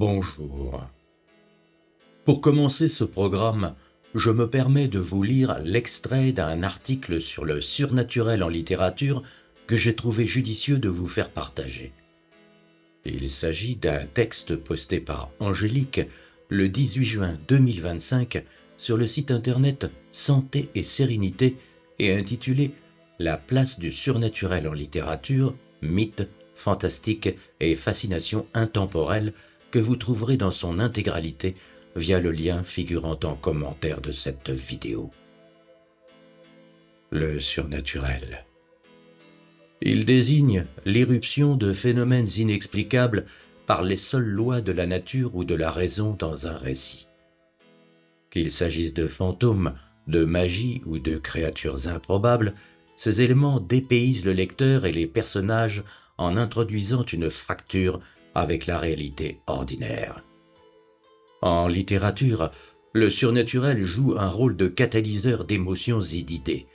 Bonjour. Pour commencer ce programme, je me permets de vous lire l'extrait d'un article sur le surnaturel en littérature que j'ai trouvé judicieux de vous faire partager. Il s'agit d'un texte posté par Angélique le 18 juin 2025 sur le site internet Santé et Sérénité et intitulé « La place du surnaturel en littérature, mythes, fantastique et fascination intemporelle » que vous trouverez dans son intégralité via le lien figurant en commentaire de cette vidéo. Le surnaturel. Il désigne l'irruption de phénomènes inexplicables par les seules lois de la nature ou de la raison dans un récit. Qu'il s'agisse de fantômes, de magie ou de créatures improbables, ces éléments dépaysent le lecteur et les personnages en introduisant une fracture avec la réalité ordinaire. En littérature, le surnaturel joue un rôle de catalyseur d'émotions et d'idées.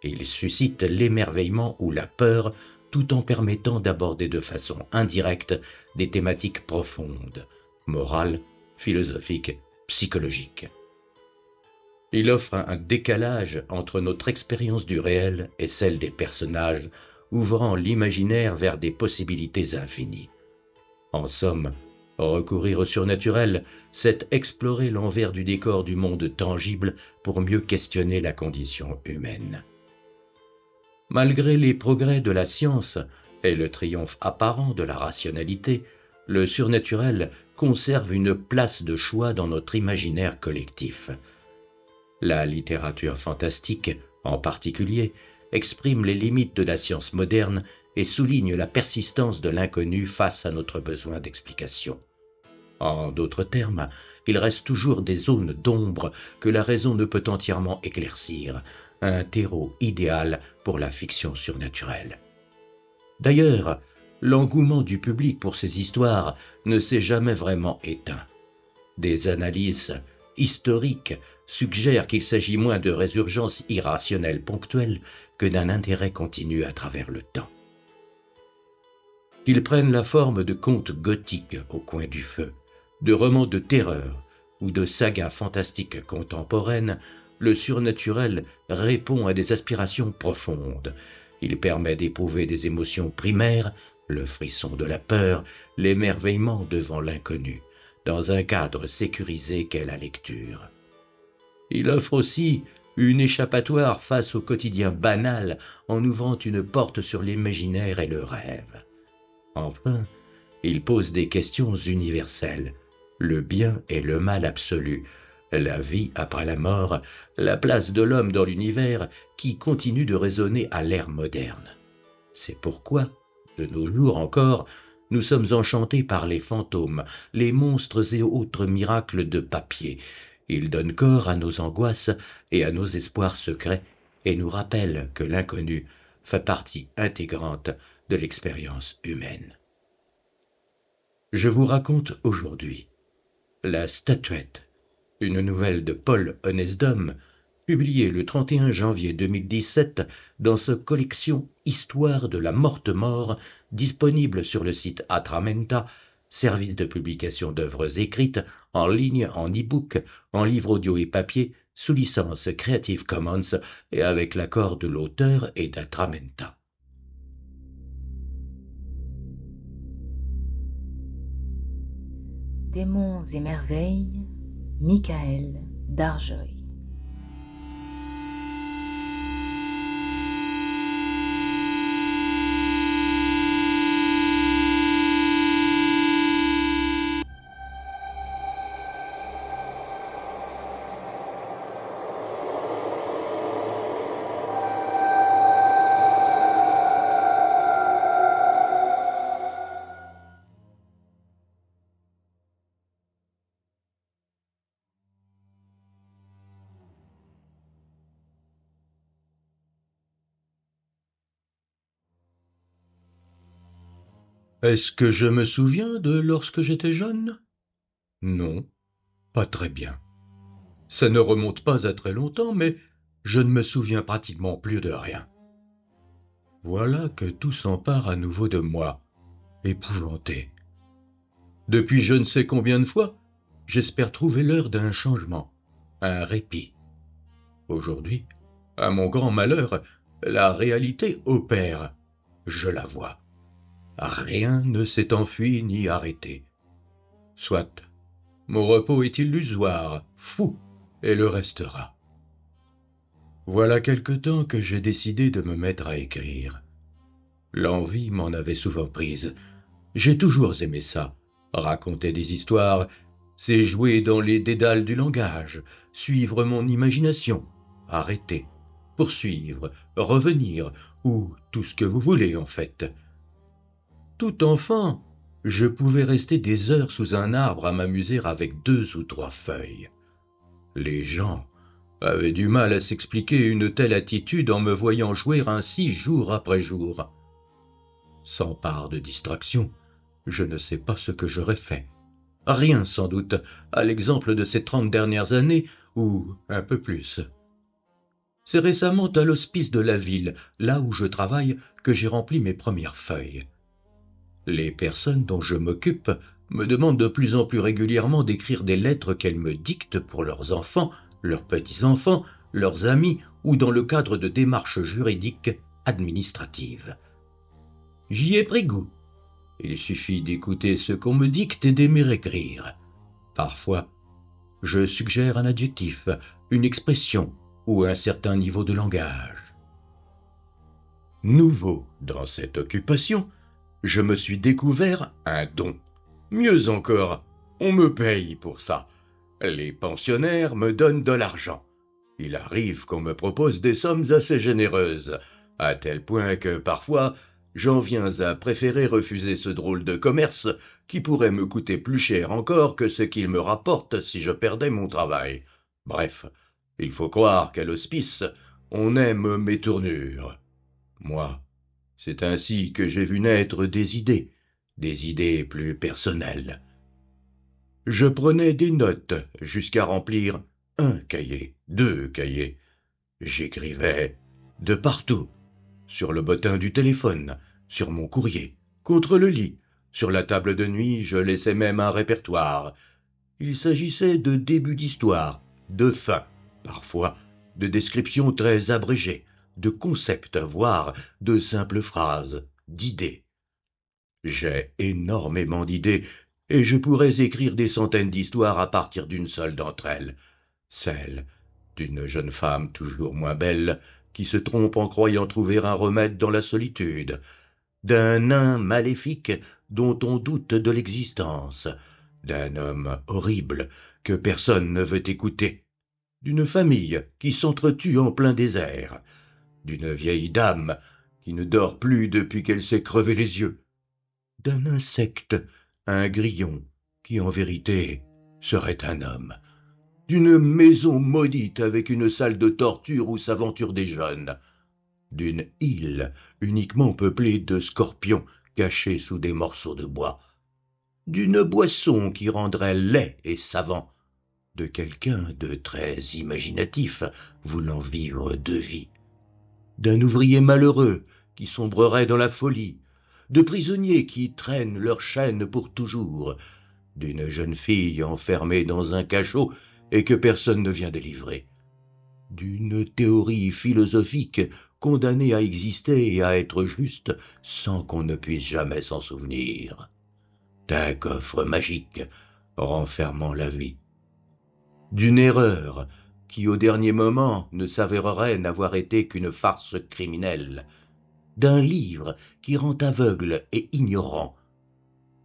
Il suscite l'émerveillement ou la peur tout en permettant d'aborder de façon indirecte des thématiques profondes, morales, philosophiques, psychologiques. Il offre un décalage entre notre expérience du réel et celle des personnages, ouvrant l'imaginaire vers des possibilités infinies. En somme, recourir au surnaturel, c'est explorer l'envers du décor du monde tangible pour mieux questionner la condition humaine. Malgré les progrès de la science et le triomphe apparent de la rationalité, le surnaturel conserve une place de choix dans notre imaginaire collectif. La littérature fantastique, en particulier, exprime les limites de la science moderne et souligne la persistance de l'inconnu face à notre besoin d'explication. En d'autres termes, il reste toujours des zones d'ombre que la raison ne peut entièrement éclaircir, un terreau idéal pour la fiction surnaturelle. D'ailleurs, l'engouement du public pour ces histoires ne s'est jamais vraiment éteint. Des analyses historiques suggèrent qu'il s'agit moins de résurgences irrationnelles ponctuelles que d'un intérêt continu à travers le temps. Qu'ils prennent la forme de contes gothiques au coin du feu, de romans de terreur ou de sagas fantastiques contemporaines, le surnaturel répond à des aspirations profondes. Il permet d'éprouver des émotions primaires, le frisson de la peur, l'émerveillement devant l'inconnu, dans un cadre sécurisé qu'est la lecture. Il offre aussi une échappatoire face au quotidien banal en ouvrant une porte sur l'imaginaire et le rêve. Enfin, il pose des questions universelles, le bien et le mal absolu, la vie après la mort, la place de l'homme dans l'univers qui continue de résonner à l'ère moderne. C'est pourquoi, de nos jours encore, nous sommes enchantés par les fantômes, les monstres et autres miracles de papier. Ils donnent corps à nos angoisses et à nos espoirs secrets et nous rappellent que l'inconnu fait partie intégrante de l'expérience humaine. Je vous raconte aujourd'hui La Statuette, une nouvelle de Paul Honnêsdom, publiée le 31 janvier 2017 dans sa collection Histoire de la Morte-Mort, disponible sur le site Atramenta, service de publication d'œuvres écrites en ligne, en e-book, en livre audio et papier, sous licence Creative Commons et avec l'accord de l'auteur et d'Atramenta. Démons et merveilles, Michael Darjoy. Est-ce que je me souviens de lorsque j'étais jeune? Non, pas très bien. Ça ne remonte pas à très longtemps, mais je ne me souviens pratiquement plus de rien. Voilà que tout s'empare à nouveau de moi, épouvanté. Depuis je ne sais combien de fois, j'espère trouver l'heure d'un changement, un répit. Aujourd'hui, à mon grand malheur, la réalité opère. Je la vois. Rien ne s'est enfui ni arrêté. Soit, mon repos est illusoire, fou, et le restera. Voilà quelque temps que j'ai décidé de me mettre à écrire. L'envie m'en avait souvent prise. J'ai toujours aimé ça. Raconter des histoires, c'est jouer dans les dédales du langage, suivre mon imagination, arrêter, poursuivre, revenir, ou tout ce que vous voulez en fait. Tout enfant, je pouvais rester des heures sous un arbre à m'amuser avec 2 ou 3 feuilles. Les gens avaient du mal à s'expliquer une telle attitude en me voyant jouer ainsi jour après jour. Sans part de distraction, je ne sais pas ce que j'aurais fait. Rien sans doute, à l'exemple de ces 30 dernières années, ou un peu plus. C'est récemment à l'hospice de la ville, là où je travaille, que j'ai rempli mes premières feuilles. Les personnes dont je m'occupe me demandent de plus en plus régulièrement d'écrire des lettres qu'elles me dictent pour leurs enfants, leurs petits-enfants, leurs amis ou dans le cadre de démarches juridiques administratives. J'y ai pris goût. Il suffit d'écouter ce qu'on me dicte et d'aimer écrire. Parfois, je suggère un adjectif, une expression ou un certain niveau de langage. Nouveau dans cette occupation, je me suis découvert un don. Mieux encore, on me paye pour ça. Les pensionnaires me donnent de l'argent. Il arrive qu'on me propose des sommes assez généreuses, à tel point que parfois j'en viens à préférer refuser ce drôle de commerce qui pourrait me coûter plus cher encore que ce qu'il me rapporte si je perdais mon travail. Bref, il faut croire qu'à l'hospice, on aime mes tournures. Moi, c'est ainsi que j'ai vu naître des idées plus personnelles. Je prenais des notes jusqu'à remplir 1 cahier, 2 cahiers. J'écrivais de partout, sur le bottin du téléphone, sur mon courrier, contre le lit, sur la table de nuit, je laissais même un répertoire. Il s'agissait de débuts d'histoire, de fins, parfois de descriptions très abrégées, de concepts, voire de simples phrases, d'idées. J'ai énormément d'idées, et je pourrais écrire des centaines d'histoires à partir d'une seule d'entre elles, celle d'une jeune femme toujours moins belle, qui se trompe en croyant trouver un remède dans la solitude, d'un nain maléfique dont on doute de l'existence, d'un homme horrible que personne ne veut écouter, d'une famille qui s'entretue en plein désert, d'une vieille dame qui ne dort plus depuis qu'elle s'est crevé les yeux, d'un insecte, un grillon, qui en vérité serait un homme, d'une maison maudite avec une salle de torture où s'aventurent des jeunes, d'une île uniquement peuplée de scorpions cachés sous des morceaux de bois, d'une boisson qui rendrait laid et savant, de quelqu'un de très imaginatif voulant vivre 2 vies, d'un ouvrier malheureux qui sombrerait dans la folie, de prisonniers qui traînent leur chaîne pour toujours, d'une jeune fille enfermée dans un cachot et que personne ne vient délivrer, d'une théorie philosophique condamnée à exister et à être juste sans qu'on ne puisse jamais s'en souvenir, d'un coffre magique renfermant la vie, d'une erreur qui au dernier moment ne s'avérerait n'avoir été qu'une farce criminelle, d'un livre qui rend aveugle et ignorant,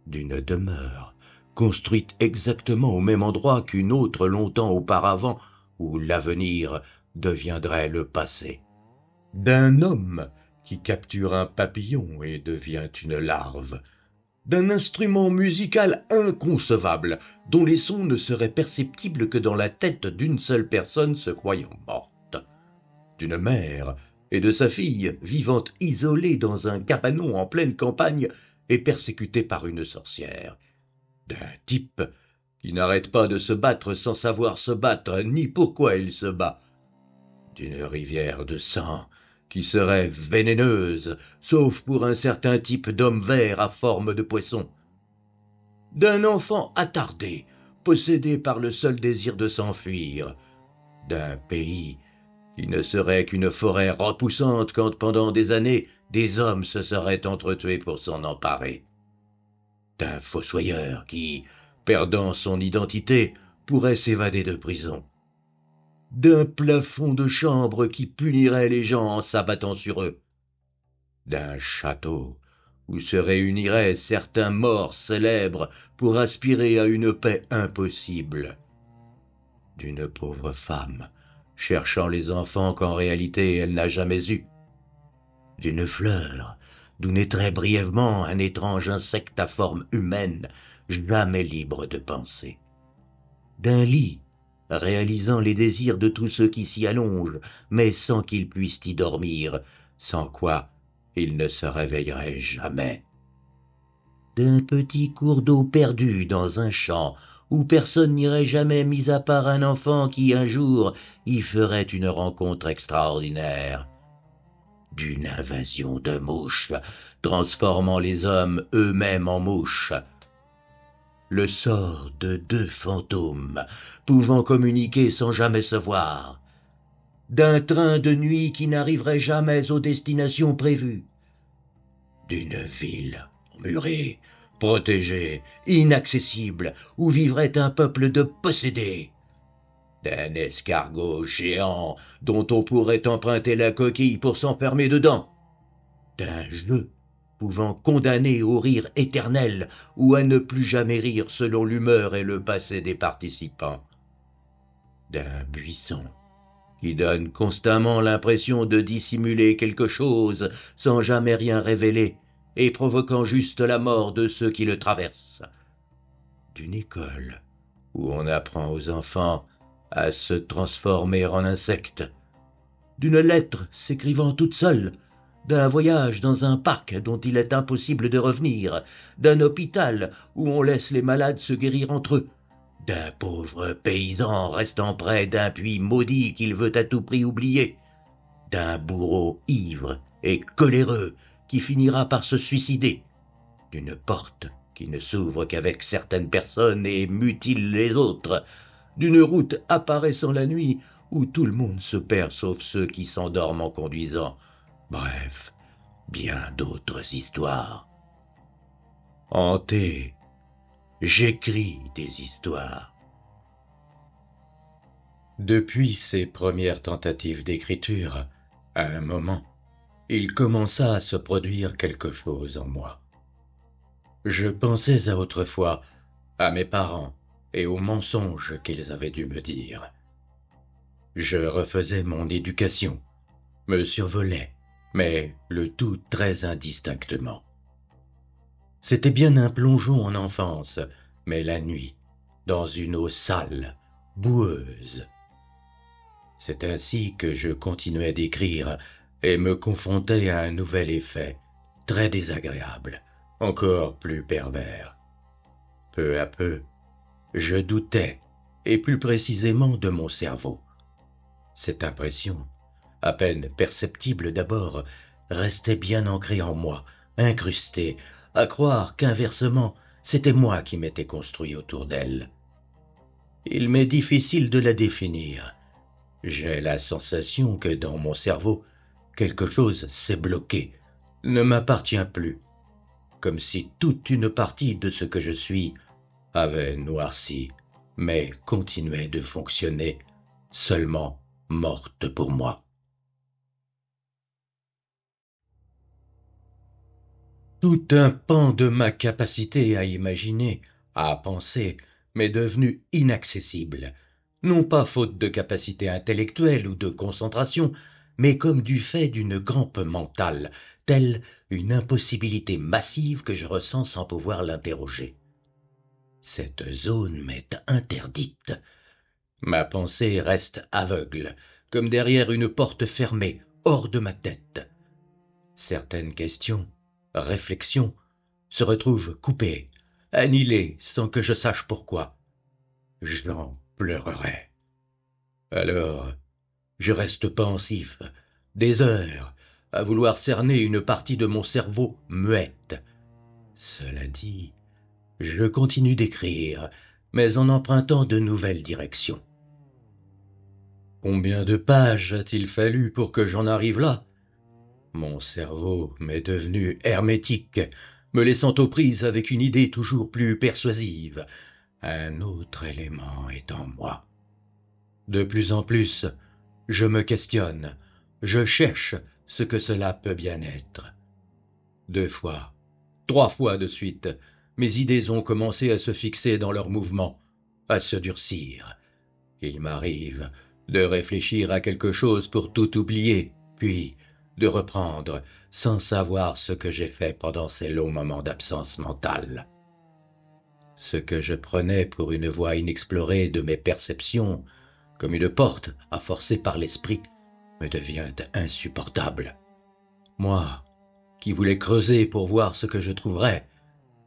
d'une demeure construite exactement au même endroit qu'une autre longtemps auparavant où l'avenir deviendrait le passé, d'un homme qui capture un papillon et devient une larve, d'un instrument musical inconcevable dont les sons ne seraient perceptibles que dans la tête d'une seule personne se croyant morte, d'une mère et de sa fille vivant isolées dans un cabanon en pleine campagne et persécutées par une sorcière, d'un type qui n'arrête pas de se battre sans savoir se battre ni pourquoi il se bat, d'une rivière de sang qui serait vénéneuse, sauf pour un certain type d'homme vert à forme de poisson, d'un enfant attardé, possédé par le seul désir de s'enfuir, d'un pays qui ne serait qu'une forêt repoussante quand pendant des années des hommes se seraient entretués pour s'en emparer, d'un fossoyeur qui, perdant son identité, pourrait s'évader de prison, d'un plafond de chambre qui punirait les gens en s'abattant sur eux, d'un château où se réuniraient certains morts célèbres pour aspirer à une paix impossible, d'une pauvre femme cherchant les enfants qu'en réalité elle n'a jamais eus, d'une fleur d'où naîtrait brièvement un étrange insecte à forme humaine, jamais libre de penser, d'un lit réalisant les désirs de tous ceux qui s'y allongent, mais sans qu'ils puissent y dormir, sans quoi ils ne se réveilleraient jamais, d'un petit cours d'eau perdu dans un champ où personne n'irait jamais mis à part un enfant qui un jour y ferait une rencontre extraordinaire, d'une invasion de mouches transformant les hommes eux-mêmes en mouches, le sort de deux fantômes pouvant communiquer sans jamais se voir, d'un train de nuit qui n'arriverait jamais aux destinations prévues, d'une ville murée, protégée, inaccessible, où vivrait un peuple de possédés, d'un escargot géant dont on pourrait emprunter la coquille pour s'enfermer dedans, d'un jeu pouvant condamner au rire éternel ou à ne plus jamais rire selon l'humeur et le passé des participants, d'un buisson qui donne constamment l'impression de dissimuler quelque chose sans jamais rien révéler et provoquant juste la mort de ceux qui le traversent, d'une école où on apprend aux enfants à se transformer en insectes, d'une lettre s'écrivant toute seule, d'un voyage dans un parc dont il est impossible de revenir, d'un hôpital où on laisse les malades se guérir entre eux, d'un pauvre paysan restant près d'un puits maudit qu'il veut à tout prix oublier, d'un bourreau ivre et coléreux qui finira par se suicider, d'une porte qui ne s'ouvre qu'avec certaines personnes et mutile les autres, d'une route apparaissant la nuit où tout le monde se perd sauf ceux qui s'endorment en conduisant. Bref, bien d'autres histoires. Hanté, j'écris des histoires. Depuis ses premières tentatives d'écriture, à un moment, il commença à se produire quelque chose en moi. Je pensais à autrefois, à mes parents et aux mensonges qu'ils avaient dû me dire. Je refaisais mon éducation, me survolais, mais le tout très indistinctement. C'était bien un plongeon en enfance, mais la nuit, dans une eau sale, boueuse. C'est ainsi que je continuais d'écrire et me confrontais à un nouvel effet, très désagréable, encore plus pervers. Peu à peu, je doutais, et plus précisément de mon cerveau. Cette impression, à peine perceptible d'abord, restait bien ancrée en moi, incrustée, à croire qu'inversement, c'était moi qui m'étais construit autour d'elle. Il m'est difficile de la définir. J'ai la sensation que dans mon cerveau, quelque chose s'est bloqué, ne m'appartient plus, comme si toute une partie de ce que je suis avait noirci, mais continuait de fonctionner, seulement morte pour moi. Tout un pan de ma capacité à imaginer, à penser, m'est devenu inaccessible, non pas faute de capacité intellectuelle ou de concentration, mais comme du fait d'une crampe mentale, telle une impossibilité massive que je ressens sans pouvoir l'interroger. Cette zone m'est interdite. Ma pensée reste aveugle, comme derrière une porte fermée, hors de ma tête. Certaines questions, réflexions, se retrouvent coupées, annihilées sans que je sache pourquoi. J'en pleurerai. Alors, je reste pensif, des heures, à vouloir cerner une partie de mon cerveau muette. Cela dit, Je continue d'écrire, mais en empruntant de nouvelles directions. Combien de pages a-t-il fallu pour que j'en arrive là? Mon cerveau m'est devenu hermétique, me laissant aux prises avec une idée toujours plus persuasive. Un autre élément est en moi. De plus en plus, je me questionne, je cherche ce que cela peut bien être. 2 fois, 3 fois de suite, mes idées ont commencé à se fixer dans leur mouvement, à se durcir. Il m'arrive de réfléchir à quelque chose pour tout oublier, puis de reprendre sans savoir ce que j'ai fait pendant ces longs moments d'absence mentale. Ce que je prenais pour une voie inexplorée de mes perceptions, comme une porte à forcer par l'esprit, me devient insupportable. Moi, qui voulais creuser pour voir ce que je trouverais,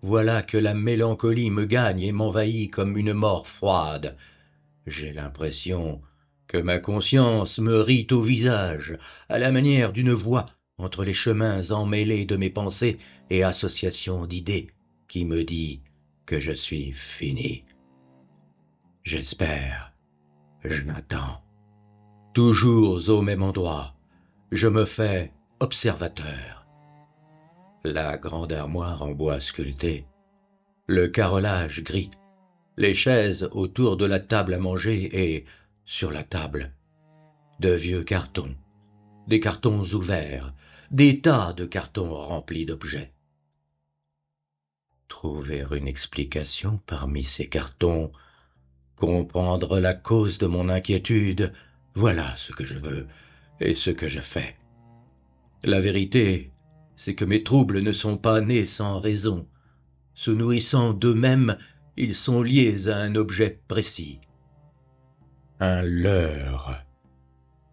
voilà que la mélancolie me gagne et m'envahit comme une mort froide. J'ai l'impression que ma conscience me rit au visage, à la manière d'une voix entre les chemins emmêlés de mes pensées et associations d'idées, qui me dit que je suis fini. J'espère, je m'attends. Toujours au même endroit, je me fais observateur. La grande armoire en bois sculpté, le carrelage gris, les chaises autour de la table à manger et, sur la table, de vieux cartons, des cartons ouverts, des tas de cartons remplis d'objets. Trouver une explication parmi ces cartons, comprendre la cause de mon inquiétude, voilà ce que je veux et ce que je fais. La vérité, c'est que mes troubles ne sont pas nés sans raison. Se nourrissant d'eux-mêmes, ils sont liés à un objet précis. Un leurre.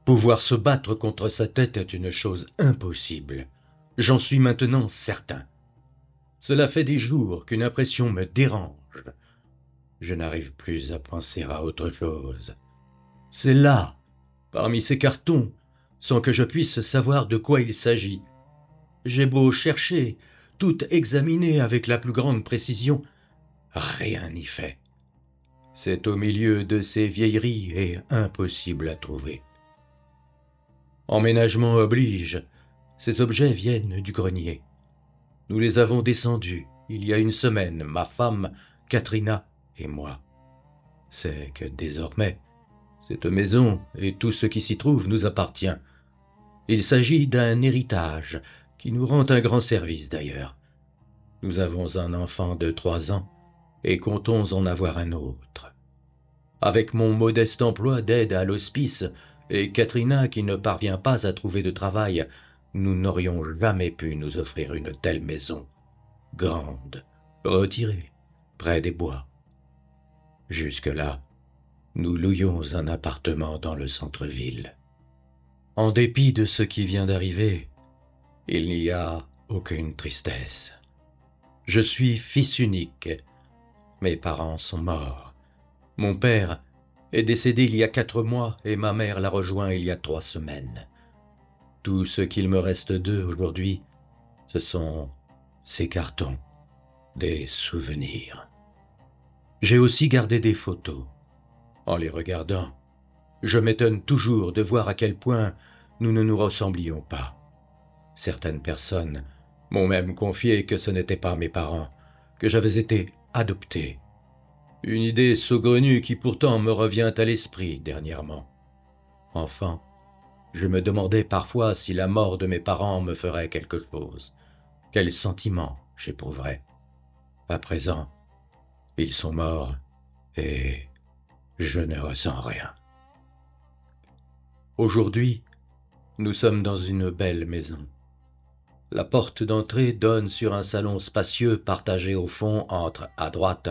Pouvoir se battre contre sa tête est une chose impossible. J'en suis maintenant certain. Cela fait des jours qu'une impression me dérange. Je n'arrive plus à penser à autre chose. C'est là, parmi ces cartons, sans que je puisse savoir de quoi il s'agit. J'ai beau chercher, tout examiner avec la plus grande précision, rien n'y fait. C'est au milieu de ces vieilleries et impossible à trouver. Emménagement oblige, ces objets viennent du grenier. Nous les avons descendus il y a une semaine, ma femme, Katrina et moi. C'est que désormais, cette maison et tout ce qui s'y trouve nous appartient. Il s'agit d'un héritage qui nous rend un grand service d'ailleurs. Nous avons un enfant de 3 ans et comptons en avoir un autre. Avec mon modeste emploi d'aide à l'hospice et Katrina qui ne parvient pas à trouver de travail, nous n'aurions jamais pu nous offrir une telle maison, grande, retirée, près des bois. Jusque-là, nous louions un appartement dans le centre-ville. En dépit de ce qui vient d'arriver, il n'y a aucune tristesse. Je suis fils unique. Mes parents sont morts. Mon père est décédé il y a 4 mois et ma mère l'a rejoint il y a 3 semaines. Tout ce qu'il me reste d'eux aujourd'hui, ce sont ces cartons, des souvenirs. J'ai aussi gardé des photos. En les regardant, je m'étonne toujours de voir à quel point nous ne nous ressemblions pas. Certaines personnes m'ont même confié que ce n'étaient pas mes parents, que j'avais été adopté. Une idée saugrenue qui pourtant me revient à l'esprit dernièrement. Enfant, je me demandais parfois si la mort de mes parents me ferait quelque chose, quel sentiment j'éprouverais. À présent, ils sont morts et je ne ressens rien. Aujourd'hui, nous sommes dans une belle maison. La porte d'entrée donne sur un salon spacieux partagé au fond entre, à droite,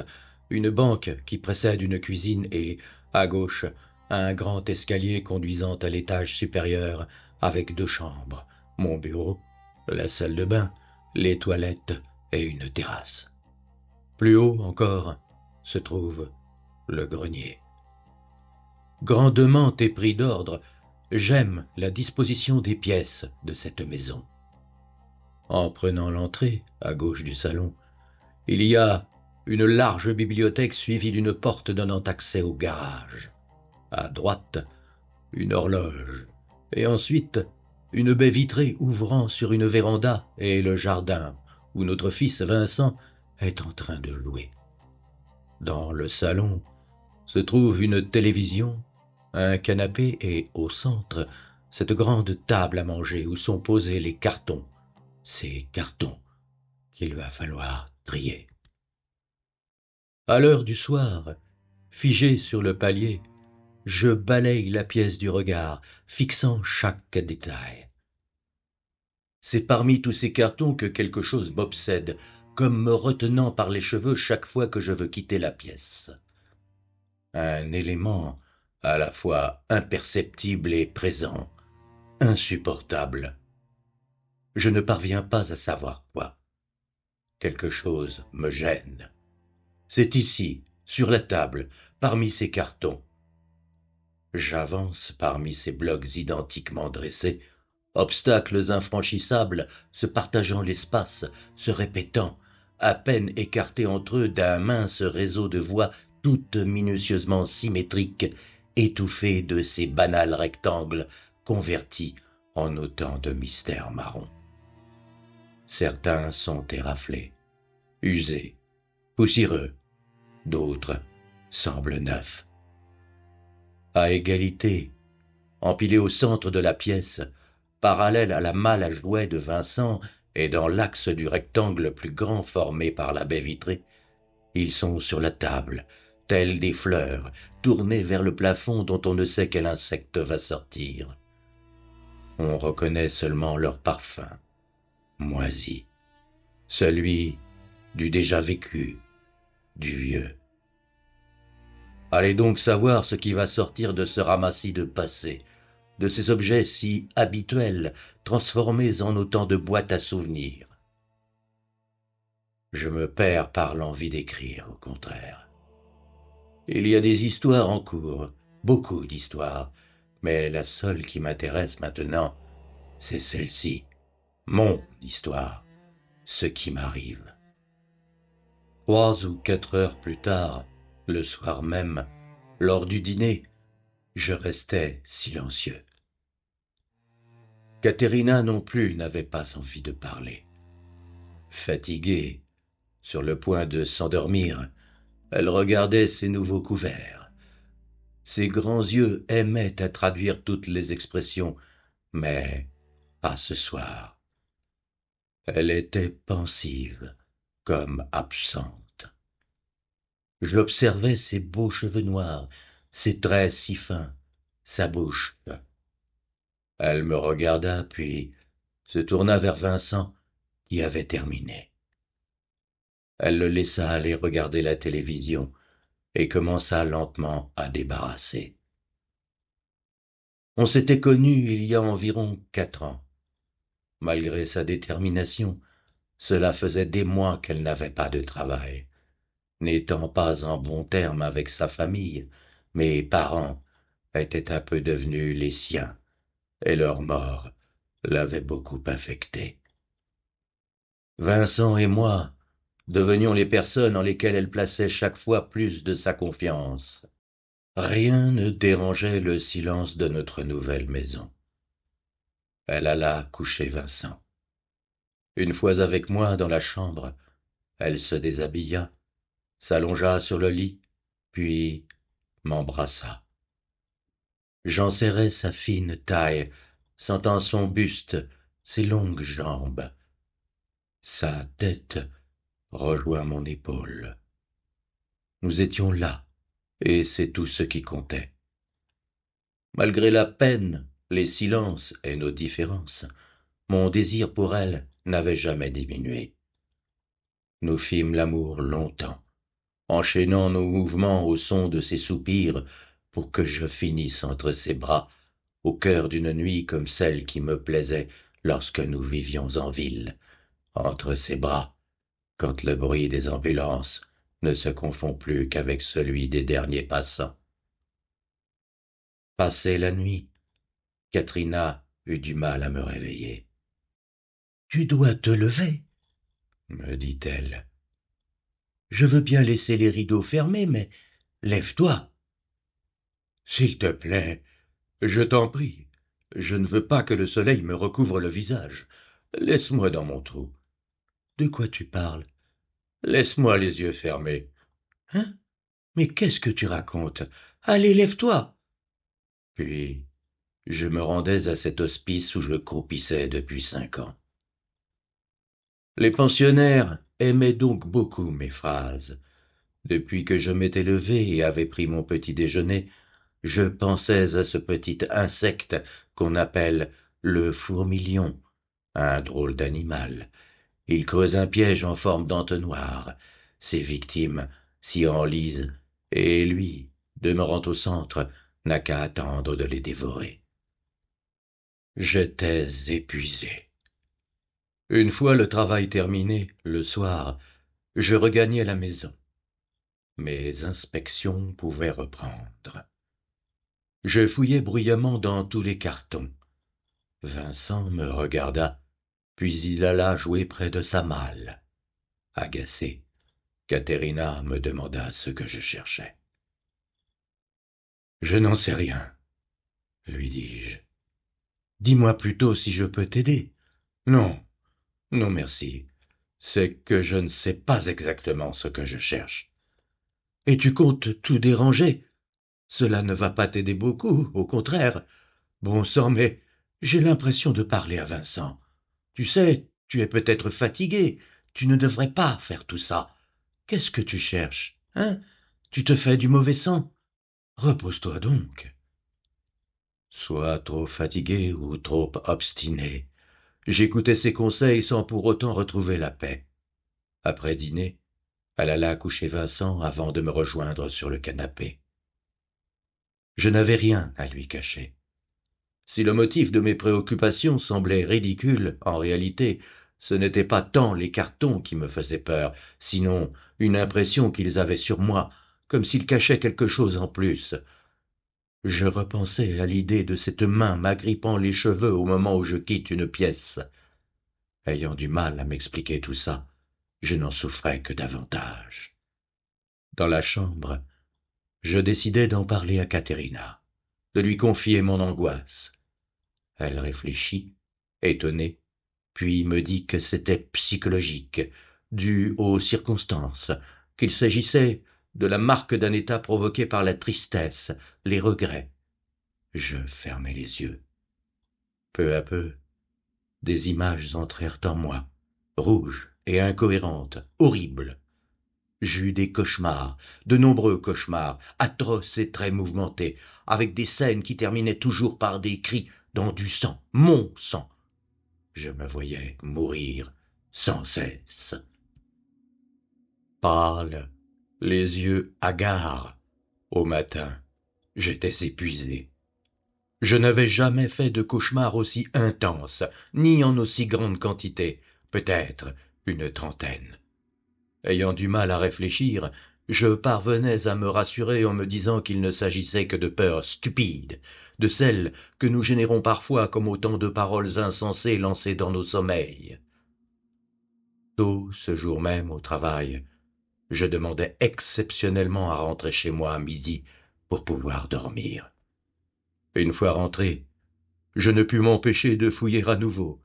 une banque qui précède une cuisine et, à gauche, un grand escalier conduisant à l'étage supérieur avec 2 chambres, mon bureau, la salle de bain, les toilettes et une terrasse. Plus haut encore se trouve le grenier. Grandement épris d'ordre, j'aime la disposition des pièces de cette maison. En prenant l'entrée, à gauche du salon, il y a une large bibliothèque suivie d'une porte donnant accès au garage. À droite, une horloge, et ensuite une baie vitrée ouvrant sur une véranda et le jardin où notre fils Vincent est en train de jouer. Dans le salon se trouve une télévision, un canapé et, au centre, cette grande table à manger où sont posés les cartons, ces cartons qu'il va falloir trier. À l'heure du soir, figé sur le palier, je balaye la pièce du regard, fixant chaque détail. C'est parmi tous ces cartons que quelque chose m'obsède, comme me retenant par les cheveux chaque fois que je veux quitter la pièce. Un élément à la fois imperceptible et présent, insupportable. Je ne parviens pas à savoir quoi. Quelque chose me gêne. C'est ici, sur la table, parmi ces cartons. J'avance parmi ces blocs identiquement dressés, obstacles infranchissables se partageant l'espace, se répétant, à peine écartés entre eux d'un mince réseau de voies toutes minutieusement symétriques, étouffées de ces banals rectangles convertis en autant de mystères marrons. Certains sont éraflés, usés, poussiéreux, d'autres semblent neufs. À égalité, empilés au centre de la pièce, parallèle à la malle à jouets de Vincent et dans l'axe du rectangle plus grand formé par la baie vitrée, ils sont sur la table, tels des fleurs, tournés vers le plafond dont on ne sait quel insecte va sortir. On reconnaît seulement leur parfum, moisi, celui du déjà vécu, du vieux. Allez donc savoir ce qui va sortir de ce ramassis de passé, de ces objets si habituels, transformés en autant de boîtes à souvenirs. Je me perds par l'envie d'écrire, au contraire. Il y a des histoires en cours, beaucoup d'histoires, mais la seule qui m'intéresse maintenant, c'est celle-ci, mon histoire, ce qui m'arrive. 3 ou 4 heures plus tard, le soir même, lors du dîner, je restais silencieux. Caterina non plus n'avait pas envie de parler. Fatiguée, sur le point de s'endormir, elle regardait ses nouveaux couverts. Ses grands yeux aimaient à traduire toutes les expressions, mais pas ce soir. Elle était pensive, comme absente. J'observais ses beaux cheveux noirs, ses traits si fins, sa bouche. Elle me regarda, puis se tourna vers Vincent, qui avait terminé. Elle le laissa aller regarder la télévision et commença lentement à débarrasser. On s'était connus il y a environ 4 ans. Malgré sa détermination, cela faisait des mois qu'elle n'avait pas de travail. N'étant pas en bons termes avec sa famille, mes parents étaient un peu devenus les siens, et leur mort l'avait beaucoup affectée. Vincent et moi devenions les personnes en lesquelles elle plaçait chaque fois plus de sa confiance. Rien ne dérangeait le silence de notre nouvelle maison. Elle alla coucher Vincent. Une fois avec moi dans la chambre, elle se déshabilla, s'allongea sur le lit, puis m'embrassa. J'en serrai sa fine taille, sentant son buste, ses longues jambes. Sa tête rejoint mon épaule. Nous étions là, et c'est tout ce qui comptait. Malgré la peine, les silences et nos différences, mon désir pour elle n'avait jamais diminué. Nous fîmes l'amour longtemps, enchaînant nos mouvements au son de ses soupirs pour que je finisse entre ses bras, au cœur d'une nuit comme celle qui me plaisait lorsque nous vivions en ville, entre ses bras, quand le bruit des ambulances ne se confond plus qu'avec celui des derniers passants. Passée la nuit, Katrina eut du mal à me réveiller. « Tu dois te lever, me dit-elle. Je veux bien laisser les rideaux fermés, mais lève-toi. S'il te plaît, je t'en prie. Je ne veux pas que le soleil me recouvre le visage. Laisse-moi dans mon trou. De quoi tu parles? Laisse-moi les yeux fermés. Hein? Mais qu'est-ce que tu racontes? Allez, lève-toi. Puis, je me rendais à cet hospice où je croupissais depuis 5 ans. Les pensionnaires aimaient donc beaucoup mes phrases. Depuis que je m'étais levé et avais pris mon petit déjeuner, je pensais à ce petit insecte qu'on appelle le fourmilion, un drôle d'animal. Il creuse un piège en forme d'entonnoir. Ses victimes s'y enlisent, et lui, demeurant au centre, n'a qu'à attendre de les dévorer. J'étais épuisé. Une fois le travail terminé, le soir, je regagnai la maison. Mes inspections pouvaient reprendre. Je fouillai bruyamment dans tous les cartons. Vincent me regarda, puis il alla jouer près de sa malle. Agacée, Caterina me demanda ce que je cherchais. « Je n'en sais rien, lui dis-je. Dis-moi plutôt si je peux t'aider. Non, non merci. C'est que je ne sais pas exactement ce que je cherche. Et tu comptes tout déranger? Cela ne va pas t'aider beaucoup, au contraire. Bon sang, mais j'ai l'impression de parler à Vincent. Tu sais, tu es peut-être fatigué. Tu ne devrais pas faire tout ça. Qu'est-ce que tu cherches, hein? Tu te fais du mauvais sang? Repose-toi donc. Soit trop fatigué ou trop obstiné, j'écoutais ses conseils sans pour autant retrouver la paix. Après dîner, elle alla coucher Vincent avant de me rejoindre sur le canapé. Je n'avais rien à lui cacher. Si le motif de mes préoccupations semblait ridicule, en réalité, ce n'était pas tant les cartons qui me faisaient peur, sinon une impression qu'ils avaient sur moi, comme s'ils cachaient quelque chose en plus. Je repensais à l'idée de cette main m'agrippant les cheveux au moment où je quitte une pièce. Ayant du mal à m'expliquer tout ça, je n'en souffrais que davantage. Dans la chambre, je décidai d'en parler à Caterina, de lui confier mon angoisse. Elle réfléchit, étonnée, puis me dit que c'était psychologique, dû aux circonstances, qu'il s'agissait de la marque d'un état provoqué par la tristesse, les regrets. Je fermai les yeux. Peu à peu, des images entrèrent en moi, rouges et incohérentes, horribles. J'eus des cauchemars, de nombreux cauchemars, atroces et très mouvementés, avec des scènes qui terminaient toujours par des cris dans du sang, mon sang. Je me voyais mourir sans cesse. Pâle, les yeux hagards. Au matin, j'étais épuisé. Je n'avais jamais fait de cauchemar aussi intense, ni en aussi grande quantité, peut-être une trentaine. Ayant du mal à réfléchir, je parvenais à me rassurer en me disant qu'il ne s'agissait que de peurs stupides, de celles que nous générons parfois comme autant de paroles insensées lancées dans nos sommeils. Tôt ce jour même au travail, je demandais exceptionnellement à rentrer chez moi à midi pour pouvoir dormir. Une fois rentré, je ne pus m'empêcher de fouiller à nouveau.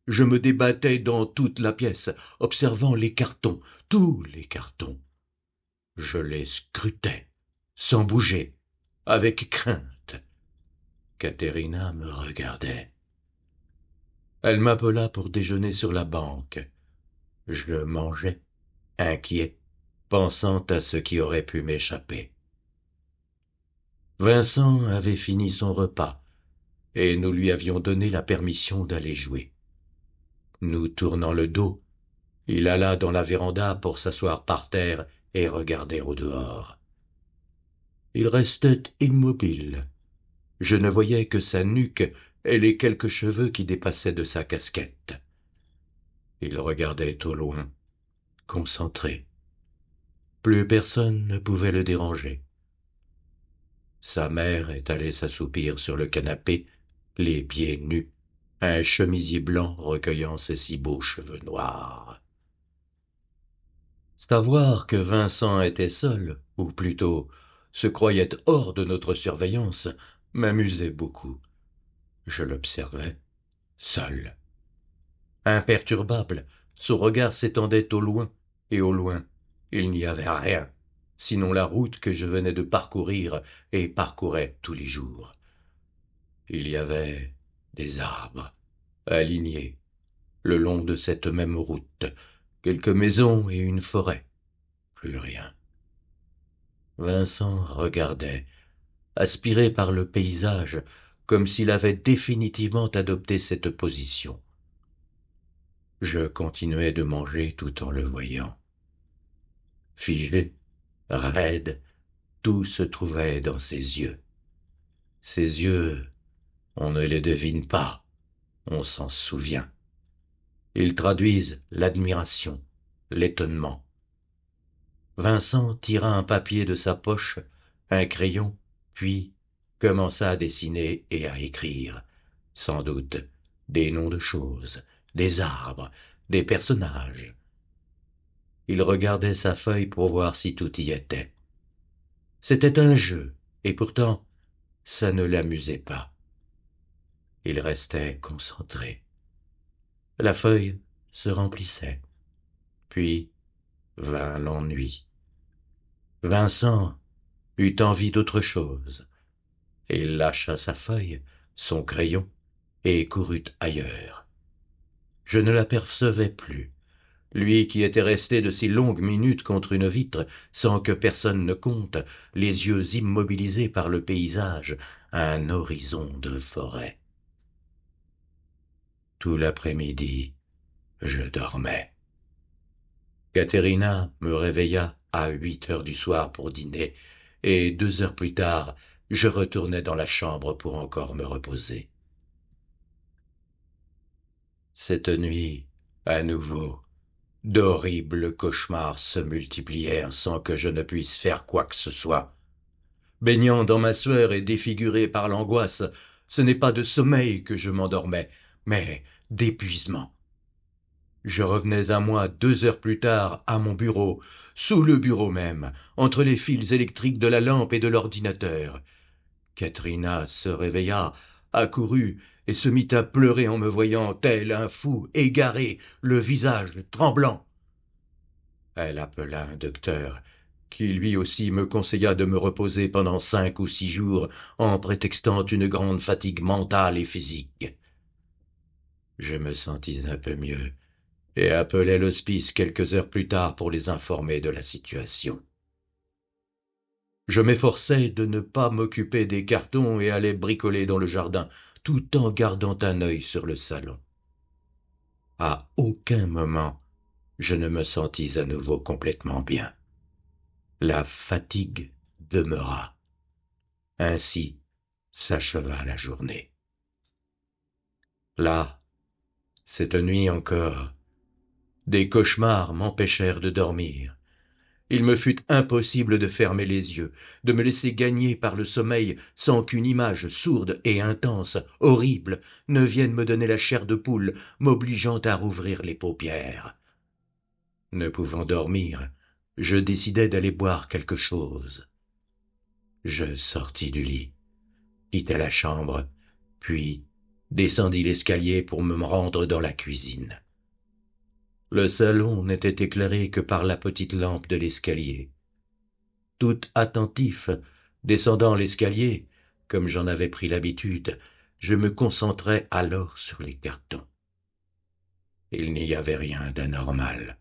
Je me débattais dans toute la pièce, observant les cartons, tous les cartons. Je les scrutais, sans bouger, avec crainte. Caterina me regardait. Elle m'appela pour déjeuner sur la banque. Je mangeais, inquiet, pensant à ce qui aurait pu m'échapper. Vincent avait fini son repas, et nous lui avions donné la permission d'aller jouer. Nous tournant le dos, il alla dans la véranda pour s'asseoir par terre et regarder au dehors. Il restait immobile. Je ne voyais que sa nuque et les quelques cheveux qui dépassaient de sa casquette. Il regardait au loin, concentré. Plus personne ne pouvait le déranger. Sa mère est allée s'assoupir sur le canapé, les pieds nus, un chemisier blanc recueillant ses si beaux cheveux noirs. Savoir que Vincent était seul, ou plutôt se croyait hors de notre surveillance, m'amusait beaucoup. Je l'observais, seul. Imperturbable, son regard s'étendait au loin, et au loin, il n'y avait rien, sinon la route que je venais de parcourir et parcourais tous les jours. Il y avait des arbres, alignés, le long de cette même route, quelques maisons et une forêt, plus rien. Vincent regardait, aspiré par le paysage, comme s'il avait définitivement adopté cette position. Je continuais de manger tout en le voyant. Figé, raide, tout se trouvait dans ses yeux. Ses yeux, on ne les devine pas, on s'en souvient. Ils traduisent l'admiration, l'étonnement. Vincent tira un papier de sa poche, un crayon, puis commença à dessiner et à écrire, sans doute des noms de choses, des arbres, des personnages. Il regardait sa feuille pour voir si tout y était. C'était un jeu, et pourtant, ça ne l'amusait pas. Il restait concentré. La feuille se remplissait. Puis vint l'ennui. Vincent eut envie d'autre chose. Il lâcha sa feuille, son crayon, et courut ailleurs. Je ne l'apercevais plus, lui qui était resté de si longues minutes contre une vitre, sans que personne ne compte, les yeux immobilisés par le paysage, un horizon de forêt. Tout l'après-midi, je dormais. Caterina me réveilla à 8 heures du soir pour dîner, et 2 heures plus tard, je retournai dans la chambre pour encore me reposer. Cette nuit, à nouveau, d'horribles cauchemars se multiplièrent sans que je ne puisse faire quoi que ce soit. Baignant dans ma sueur et défiguré par l'angoisse, ce n'est pas de sommeil que je m'endormais, mais d'épuisement. Je revenais à moi 2 heures plus tard à mon bureau, sous le bureau même, entre les fils électriques de la lampe et de l'ordinateur. Katrina se réveilla, accourut et se mit à pleurer en me voyant tel un fou, égaré, le visage tremblant. Elle appela un docteur, qui lui aussi me conseilla de me reposer pendant 5 ou 6 jours en prétextant une grande fatigue mentale et physique. Je me sentis un peu mieux et appelai l'hospice quelques heures plus tard pour les informer de la situation. Je m'efforçai de ne pas m'occuper des cartons et allai bricoler dans le jardin, tout en gardant un œil sur le salon. À aucun moment je ne me sentis à nouveau complètement bien. La fatigue demeura. Ainsi s'acheva la journée. Là, cette nuit encore, des cauchemars m'empêchèrent de dormir. Il me fut impossible de fermer les yeux, de me laisser gagner par le sommeil sans qu'une image sourde et intense, horrible, ne vienne me donner la chair de poule, m'obligeant à rouvrir les paupières. Ne pouvant dormir, je décidai d'aller boire quelque chose. Je sortis du lit, quittai la chambre, puis descendis l'escalier pour me rendre dans la cuisine. Le salon n'était éclairé que par la petite lampe de l'escalier. Tout attentif, descendant l'escalier, comme j'en avais pris l'habitude, je me concentrai alors sur les cartons. Il n'y avait rien d'anormal.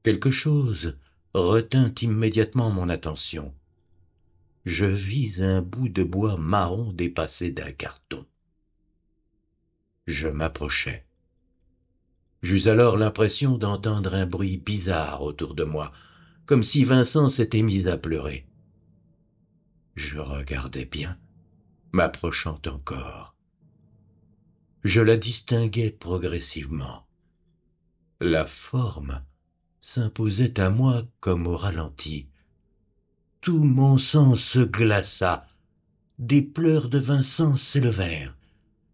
Quelque chose retint immédiatement mon attention. Je vis un bout de bois marron dépassé d'un carton. Je m'approchai. J'eus alors l'impression d'entendre un bruit bizarre autour de moi, comme si Vincent s'était mis à pleurer. Je regardais bien, m'approchant encore. Je la distinguais progressivement. La forme s'imposait à moi comme au ralenti. Tout mon sang se glaça. Des pleurs de Vincent s'élevèrent.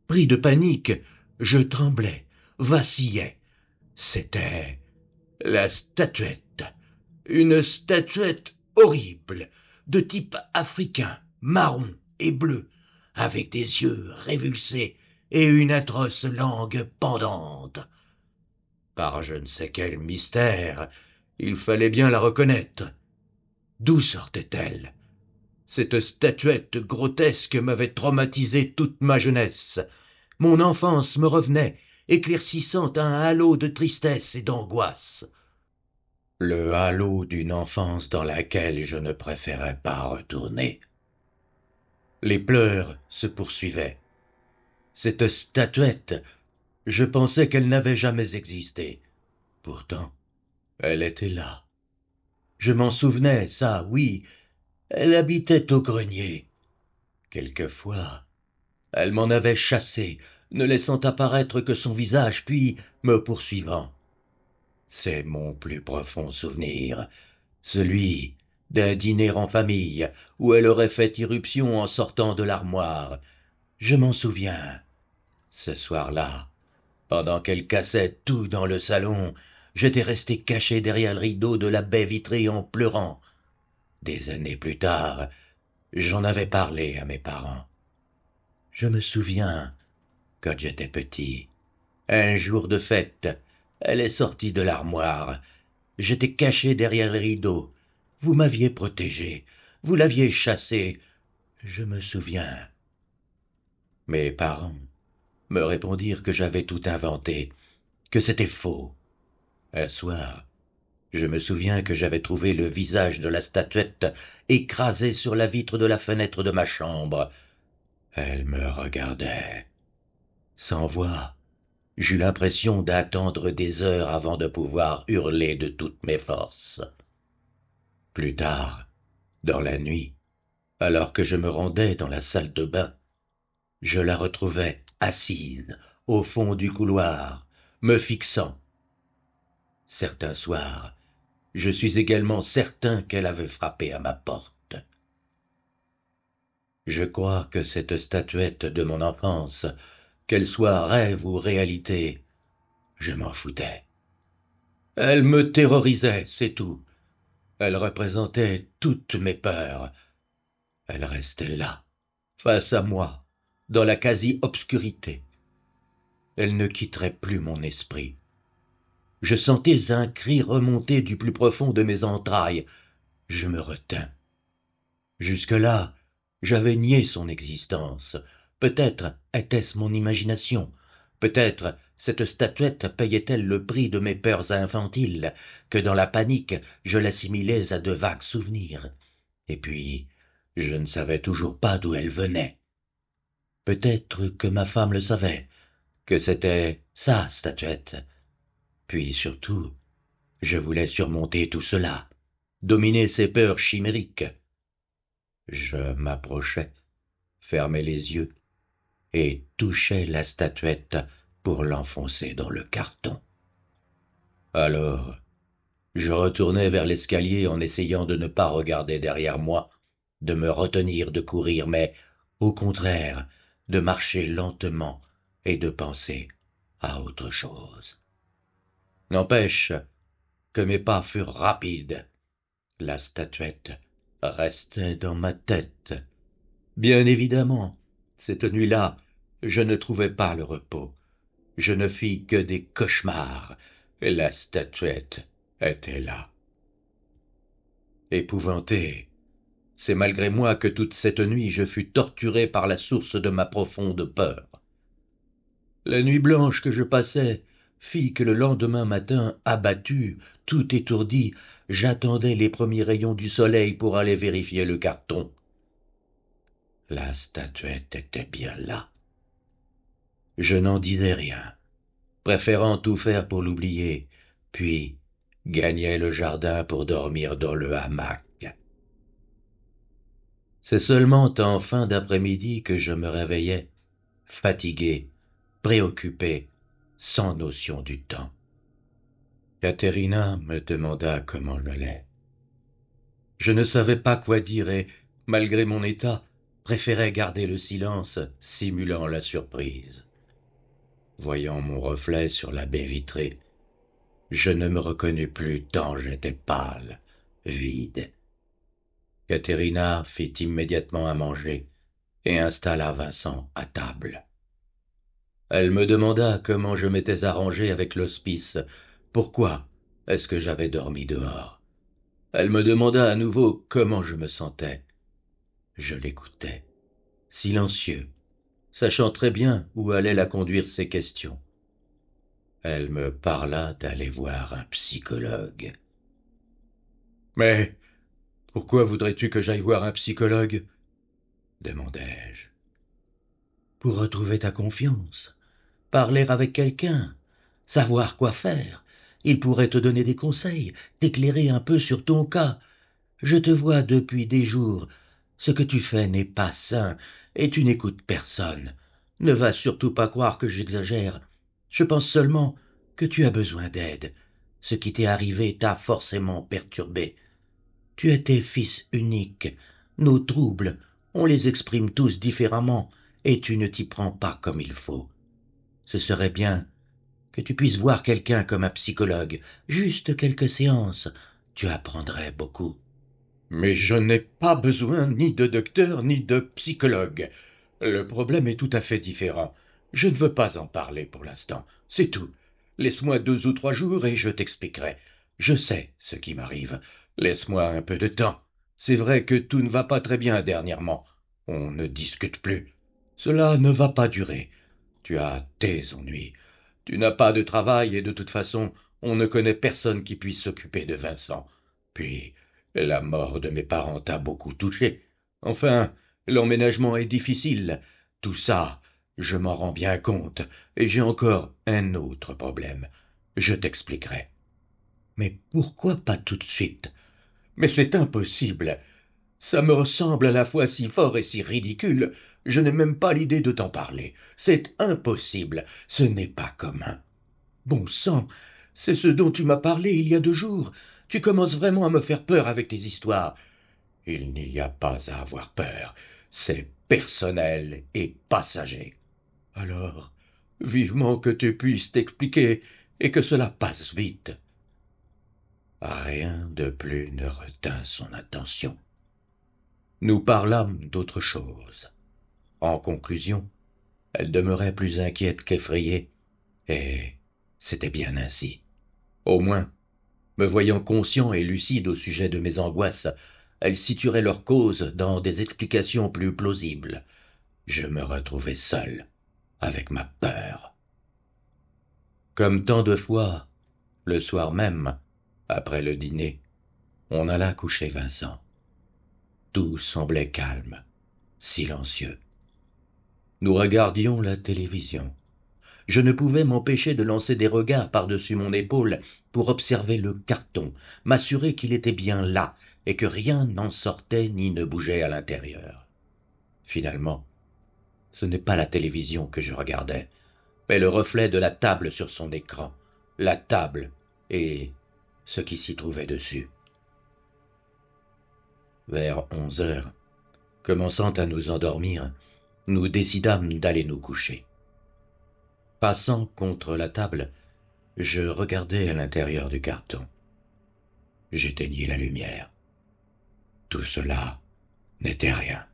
Pris de panique, je tremblais, vacillais. C'était La statuette. Une statuette horrible, de type africain, marron et bleu, avec des yeux révulsés et une atroce langue pendante. Par je ne sais quel mystère, il fallait bien la reconnaître. D'où sortait-elle? Cette statuette grotesque m'avait traumatisé toute ma jeunesse. Mon enfance me revenait, éclaircissant un halo de tristesse et d'angoisse. Le halo d'une enfance dans laquelle je ne préférais pas retourner. Les pleurs se poursuivaient. Cette statuette, je pensais qu'elle n'avait jamais existé. Pourtant, elle était là. Je m'en souvenais, ça, oui, elle habitait au grenier. Quelquefois, elle m'en avait chassé, ne laissant apparaître que son visage, puis me poursuivant. C'est mon plus profond souvenir, celui d'un dîner en famille où elle aurait fait irruption en sortant de l'armoire. Je m'en souviens. Ce soir-là, pendant qu'elle cassait tout dans le salon, j'étais resté caché derrière le rideau de la baie vitrée en pleurant. Des années plus tard, j'en avais parlé à mes parents. Je me souviens, quand j'étais petit, un jour de fête, elle est sortie de l'armoire. J'étais caché derrière le rideau. Vous m'aviez protégé, vous l'aviez chassée. Je me souviens. Mes parents me répondirent que j'avais tout inventé, que c'était faux. Un soir, je me souviens que j'avais trouvé le visage de la statuette écrasé sur la vitre de la fenêtre de ma chambre. Elle me regardait. Sans voix, j'eus l'impression d'attendre des heures avant de pouvoir hurler de toutes mes forces. Plus tard, dans la nuit, alors que je me rendais dans la salle de bain, je la retrouvai assise au fond du couloir, me fixant. Certains soirs, je suis également certain qu'elle avait frappé à ma porte. Je crois que cette statuette de mon enfance, qu'elle soit rêve ou réalité, je m'en foutais. Elle me terrorisait, c'est tout. Elle représentait toutes mes peurs. Elle restait là, face à moi, dans la quasi-obscurité. Elle ne quitterait plus mon esprit. Je sentais un cri remonter du plus profond de mes entrailles. Je me retins. Jusque-là, j'avais nié son existence. Peut-être était-ce mon imagination. Peut-être cette statuette payait-elle le prix de mes peurs infantiles, que dans la panique je l'assimilais à de vagues souvenirs. Et puis, je ne savais toujours pas d'où elle venait. Peut-être que ma femme le savait, que c'était sa statuette. Puis surtout, je voulais surmonter tout cela, dominer ces peurs chimériques. Je m'approchais, fermais les yeux et touchais la statuette pour l'enfoncer dans le carton. Alors, je retournais vers l'escalier en essayant de ne pas regarder derrière moi, de me retenir de courir, mais, au contraire, de marcher lentement et de penser à autre chose. N'empêche que mes pas furent rapides. La statuette restait dans ma tête. Bien évidemment, cette nuit-là, je ne trouvai pas le repos. Je ne fis que des cauchemars, et la statuette était là. Épouvanté, c'est malgré moi que toute cette nuit je fus torturé par la source de ma profonde peur. La nuit blanche que je passais fit que le lendemain matin, abattu, tout étourdi, j'attendais les premiers rayons du soleil pour aller vérifier le carton. La statuette était bien là. Je n'en disais rien, préférant tout faire pour l'oublier, puis gagnais le jardin pour dormir dans le hamac. C'est seulement en fin d'après-midi que je me réveillais, fatigué, préoccupé, sans notion du temps. Caterina me demanda comment j'allais. Je ne savais pas quoi dire et, malgré mon état, préférais garder le silence, simulant la surprise. Voyant mon reflet sur la baie vitrée, Je ne me reconnus plus tant j'étais pâle, vide. Caterina fit immédiatement à manger et installa Vincent à table. Elle me demanda comment je m'étais arrangé avec l'hospice, pourquoi est-ce que j'avais dormi dehors. Elle me demanda à nouveau comment je me sentais. Je l'écoutais, silencieux, sachant très bien où allaient la conduire ces questions. Elle me parla d'aller voir un psychologue. « Mais pourquoi voudrais-tu que j'aille voir un psychologue ?» demandai-je. « Pour retrouver ta confiance, parler avec quelqu'un, savoir quoi faire. Il pourrait te donner des conseils, t'éclairer un peu sur ton cas. Je te vois depuis des jours. Ce que tu fais n'est pas sain, et tu n'écoutes personne. Ne va surtout pas croire que j'exagère. Je pense seulement que tu as besoin d'aide. Ce qui t'est arrivé t'a forcément perturbé. Tu étais fils unique. Nos troubles, on les exprime tous différemment, et tu ne t'y prends pas comme il faut. Ce serait bien que tu puisses voir quelqu'un comme un psychologue, juste quelques séances. Tu apprendrais beaucoup. » « Mais je n'ai pas besoin ni de docteur ni de psychologue. Le problème est tout à fait différent. Je ne veux pas en parler pour l'instant, c'est tout. Laisse-moi 2 ou 3 jours et je t'expliquerai. Je sais ce qui m'arrive. Laisse-moi un peu de temps. C'est vrai que tout ne va pas très bien dernièrement. On ne discute plus. Cela ne va pas durer. Tu as tes ennuis. Tu n'as pas de travail et de toute façon, on ne connaît personne qui puisse s'occuper de Vincent. Puis, la mort de mes parents t'a beaucoup touché. Enfin, l'emménagement est difficile. Tout ça, je m'en rends bien compte, et j'ai encore un autre problème. Je t'expliquerai. Mais pourquoi pas tout de suite? Mais c'est impossible. Ça me ressemble à la fois si fort et si ridicule. Je n'ai même pas l'idée de t'en parler. C'est impossible. Ce n'est pas commun. Bon sang, c'est ce dont tu m'as parlé il y a 2 jours. Tu commences vraiment à me faire peur avec tes histoires. Il n'y a pas à avoir peur. C'est personnel et passager. Alors, vivement que tu puisses t'expliquer et que cela passe vite. Rien de plus ne retint son attention. Nous parlâmes d'autre chose. En conclusion, elle demeurait plus inquiète qu'effrayée, et c'était bien ainsi. Au moins, me voyant conscient et lucide au sujet de mes angoisses, elle situerait leur cause dans des explications plus plausibles. Je me retrouvais seul, avec ma peur. Comme tant de fois, le soir même, après le dîner, on alla coucher Vincent. Tout semblait calme, silencieux. Nous regardions la télévision. Je ne pouvais m'empêcher de lancer des regards par-dessus mon épaule pour observer le carton, m'assurer qu'il était bien là et que rien n'en sortait ni ne bougeait à l'intérieur. Finalement, ce n'est pas la télévision que je regardais, mais le reflet de la table sur son écran, la table et ce qui s'y trouvait dessus. Vers 11 heures, commençant à nous endormir, nous décidâmes d'aller nous coucher. Passant contre la table, je regardais à l'intérieur du carton. J'éteignis la lumière. Tout cela n'était rien.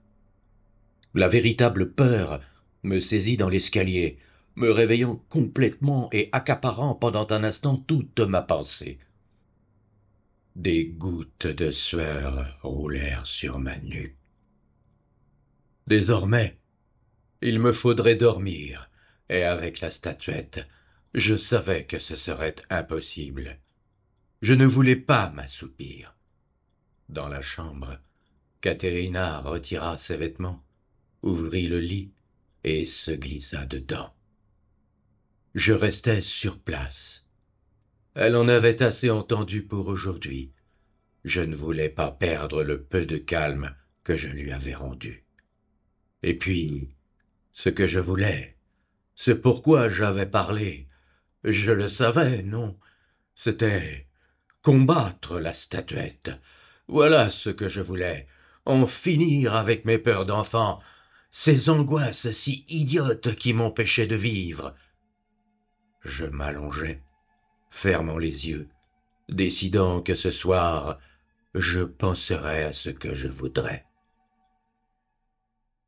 La véritable peur me saisit dans l'escalier, me réveillant complètement et accaparant pendant un instant toute ma pensée. Des gouttes de sueur roulèrent sur ma nuque. Désormais, il me faudrait dormir, et avec la statuette, je savais que ce serait impossible. Je ne voulais pas m'assoupir. Dans la chambre, Caterina retira ses vêtements, ouvrit le lit et se glissa dedans. Je restai sur place. Elle en avait assez entendu pour aujourd'hui. Je ne voulais pas perdre le peu de calme que je lui avais rendu. Et puis, ce que je voulais, c'est pourquoi j'avais parlé. Je le savais, non? C'était combattre la statuette. Voilà ce que je voulais. En finir avec mes peurs d'enfant, ces angoisses si idiotes qui m'empêchaient de vivre. Je m'allongeai, fermant les yeux, décidant que ce soir, je penserai à ce que je voudrais.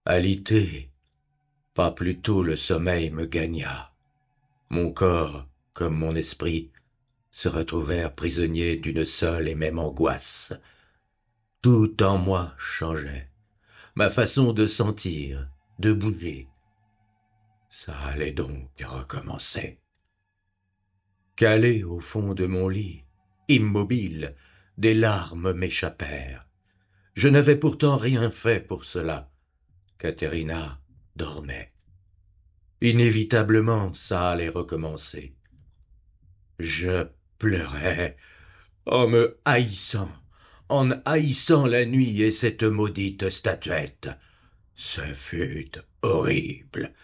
Alité, pas plus tôt le sommeil me gagna. Mon corps, comme mon esprit, se retrouvèrent prisonniers d'une seule et même angoisse. Tout en moi changeait, ma façon de sentir, de bouger. Ça allait donc recommencer. Calé au fond de mon lit, immobile, des larmes m'échappèrent. Je n'avais pourtant rien fait pour cela. Caterina dormait. Inévitablement, ça allait recommencer. Je pleurais en haïssant la nuit et cette maudite statuette. Ce fut horrible.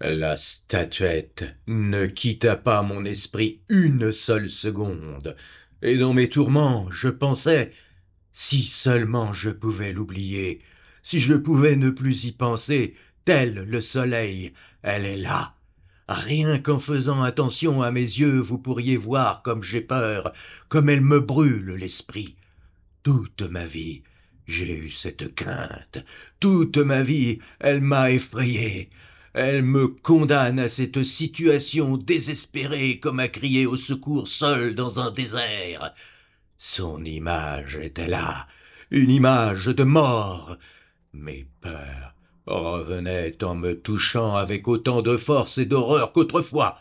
La statuette ne quitta pas mon esprit une seule seconde, et dans mes tourments, je pensais, si seulement je pouvais l'oublier, si je pouvais ne plus y penser, tel le soleil, elle est là. Rien qu'en faisant attention à mes yeux, vous pourriez voir comme j'ai peur, comme elle me brûle l'esprit. Toute ma vie, j'ai eu cette crainte. Toute ma vie, elle m'a effrayé. Elle me condamne à cette situation désespérée comme à crier au secours seul dans un désert. Son image était là, une image de mort. Mes peurs revenaient en me touchant avec autant de force et d'horreur qu'autrefois.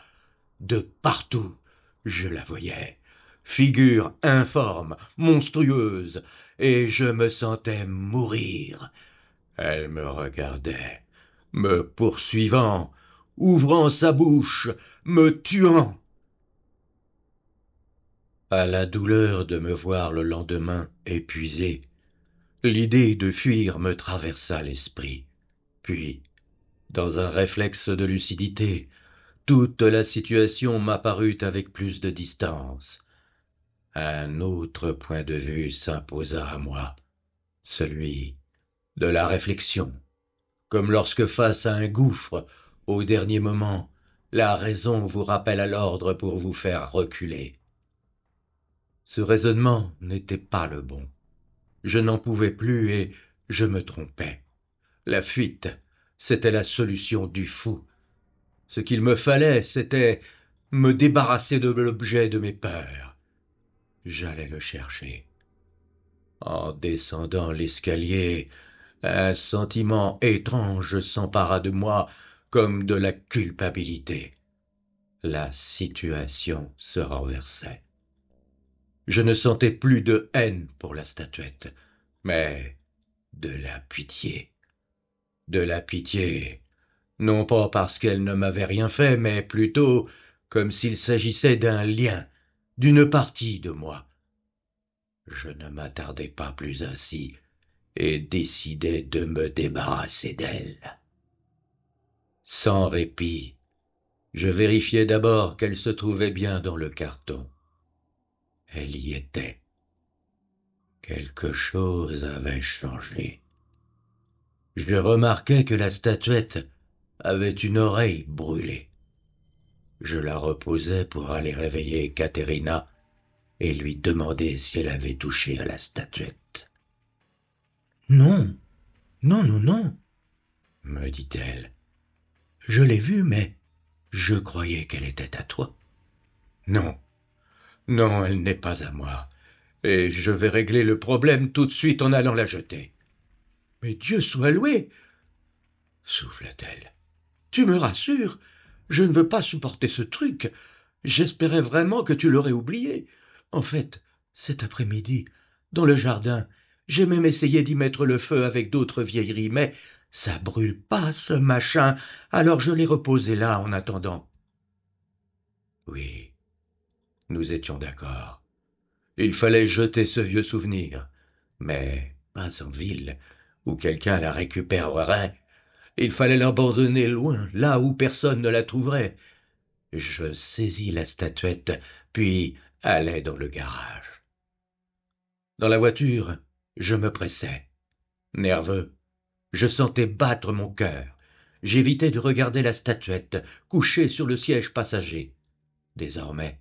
De partout, je la voyais, figure informe, monstrueuse, et je me sentais mourir. Elle me regardait, me poursuivant, ouvrant sa bouche, me tuant. À la douleur de me voir le lendemain épuisé, l'idée de fuir me traversa l'esprit. Puis, dans un réflexe de lucidité, toute la situation m'apparut avec plus de distance. Un autre point de vue s'imposa à moi, celui de la réflexion. Comme lorsque face à un gouffre, au dernier moment, la raison vous rappelle à l'ordre pour vous faire reculer. Ce raisonnement n'était pas le bon. Je n'en pouvais plus et je me trompais. La fuite, c'était la solution du fou. Ce qu'il me fallait, c'était me débarrasser de l'objet de mes peurs. J'allais le chercher. En descendant l'escalier, un sentiment étrange s'empara de moi comme de la culpabilité. La situation se renversait. Je ne sentais plus de haine pour la statuette, mais de la pitié. De la pitié, non pas parce qu'elle ne m'avait rien fait, mais plutôt comme s'il s'agissait d'un lien, d'une partie de moi. Je ne m'attardai pas plus ainsi et décidai de me débarrasser d'elle. Sans répit, je vérifiai d'abord qu'elle se trouvait bien dans le carton. Elle y était. Quelque chose avait changé. Je remarquai que la statuette avait une oreille brûlée. Je la reposai pour aller réveiller Caterina et lui demander si elle avait touché à la statuette. « Non, non, non, non, me dit-elle. Je l'ai vue, mais je croyais qu'elle était à toi. Non, non, elle n'est pas à moi, et je vais régler le problème tout de suite en allant la jeter. Mais Dieu soit loué, souffla-t-elle. Tu me rassures, je ne veux pas supporter ce truc. J'espérais vraiment que tu l'aurais oublié. En fait, cet après-midi, dans le jardin, j'ai même essayé d'y mettre le feu avec d'autres vieilleries, mais ça brûle pas, ce machin, alors je l'ai reposé là en attendant. Oui, nous étions d'accord. Il fallait jeter ce vieux souvenir, mais pas en ville, où quelqu'un la récupérerait. Il fallait l'abandonner loin, là où personne ne la trouverait. Je saisis la statuette, puis allai dans le garage. Dans la voiture, je me pressais. Nerveux, je sentais battre mon cœur. J'évitais de regarder la statuette, couchée sur le siège passager. Désormais,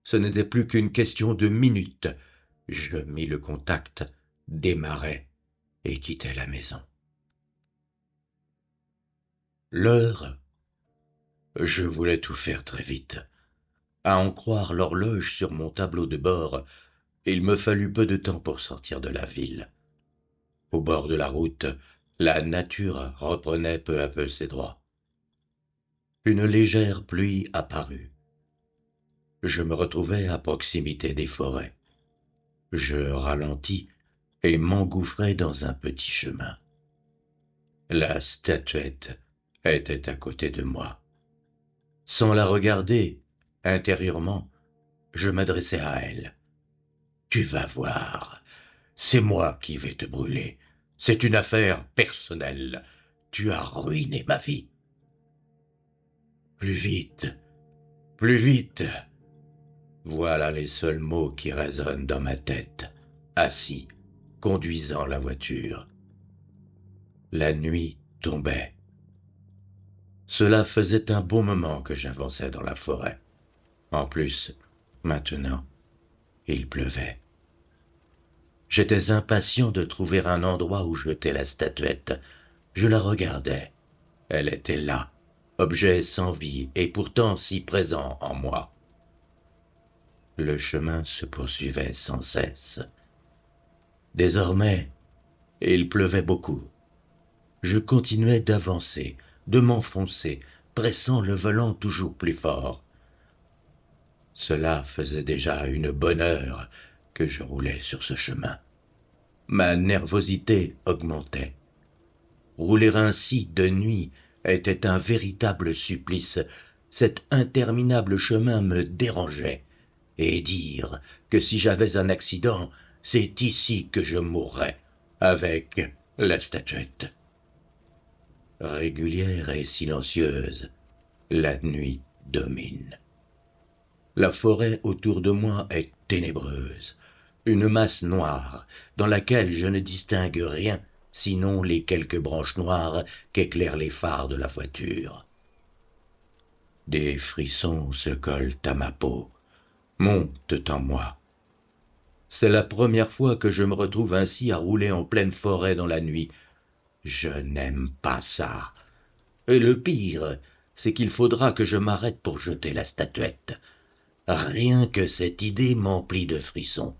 Ce n'était plus qu'une question de minutes. Je mis le contact, démarrai et quittai la maison. L'heure, je voulais tout faire très vite. À en croire l'horloge sur mon tableau de bord, il me fallut peu de temps pour sortir de la ville. Au bord de la route, la nature reprenait peu à peu ses droits. Une légère pluie apparut. Je me retrouvai à proximité des forêts. Je ralentis et m'engouffrai dans un petit chemin. La statuette était à côté de moi. Sans la regarder, intérieurement, je m'adressai à elle. Tu vas voir, c'est moi qui vais te brûler. C'est une affaire personnelle. Tu as ruiné ma vie. Plus vite, plus vite. Voilà les seuls mots qui résonnent dans ma tête, assis, conduisant la voiture. La nuit tombait. Cela faisait un bon moment que j'avançais dans la forêt. En plus, maintenant, il pleuvait. J'étais impatient de trouver un endroit où jeter la statuette. Je la regardais. Elle était là, objet sans vie et pourtant si présent en moi. Le chemin se poursuivait sans cesse. Désormais, il pleuvait beaucoup. Je continuais d'avancer, de m'enfoncer, pressant le volant toujours plus fort. Cela faisait déjà une bonne heure que je roulais sur ce chemin. Ma nervosité augmentait. Rouler ainsi de nuit était un véritable supplice. Cet interminable chemin me dérangeait. Et dire que si j'avais un accident, c'est ici que je mourrais, avec la statuette. Régulière et silencieuse, la nuit domine. La forêt autour de moi est ténébreuse, une masse noire dans laquelle je ne distingue rien sinon les quelques branches noires qu'éclairent les phares de la voiture. Des frissons se collent à ma peau, montent en moi. C'est la première fois que je me retrouve ainsi à rouler en pleine forêt dans la nuit. Je n'aime pas ça. Et le pire, c'est qu'il faudra que je m'arrête pour jeter la statuette. Rien que cette idée m'emplit de frissons.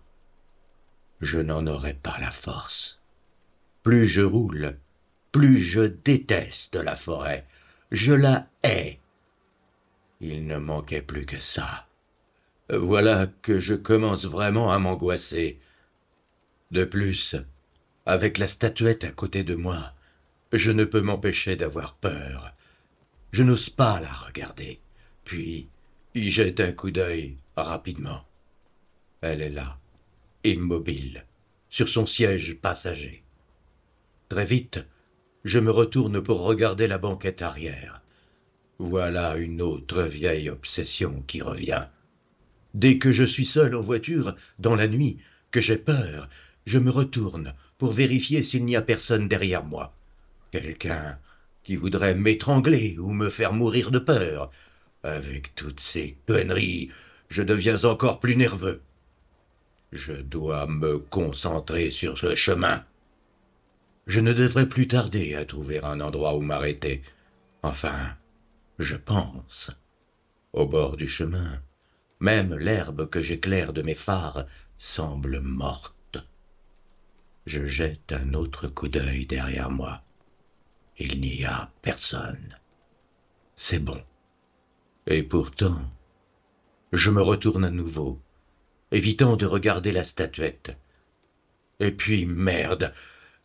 Je n'en aurai pas la force. Plus je roule, plus je déteste la forêt. Je la hais. Il ne manquait plus que ça. Voilà que je commence vraiment à m'angoisser. De plus, avec la statuette à côté de moi, je ne peux m'empêcher d'avoir peur. Je n'ose pas la regarder, puis y jette un coup d'œil rapidement. Elle est là, immobile, sur son siège passager. Très vite, je me retourne pour regarder la banquette arrière. Voilà une autre vieille obsession qui revient. Dès que je suis seul en voiture, dans la nuit, que j'ai peur, je me retourne pour vérifier s'il n'y a personne derrière moi. Quelqu'un qui voudrait m'étrangler ou me faire mourir de peur. Avec toutes ces conneries, je deviens encore plus nerveux. Je dois me concentrer sur ce chemin. Je ne devrais plus tarder à trouver un endroit où m'arrêter. Enfin, je pense. Au bord du chemin, même l'herbe que j'éclaire de mes phares semble morte. Je jette un autre coup d'œil derrière moi. Il n'y a personne. C'est bon. Et pourtant, je me retourne à nouveau, évitant de regarder la statuette. Et puis, merde,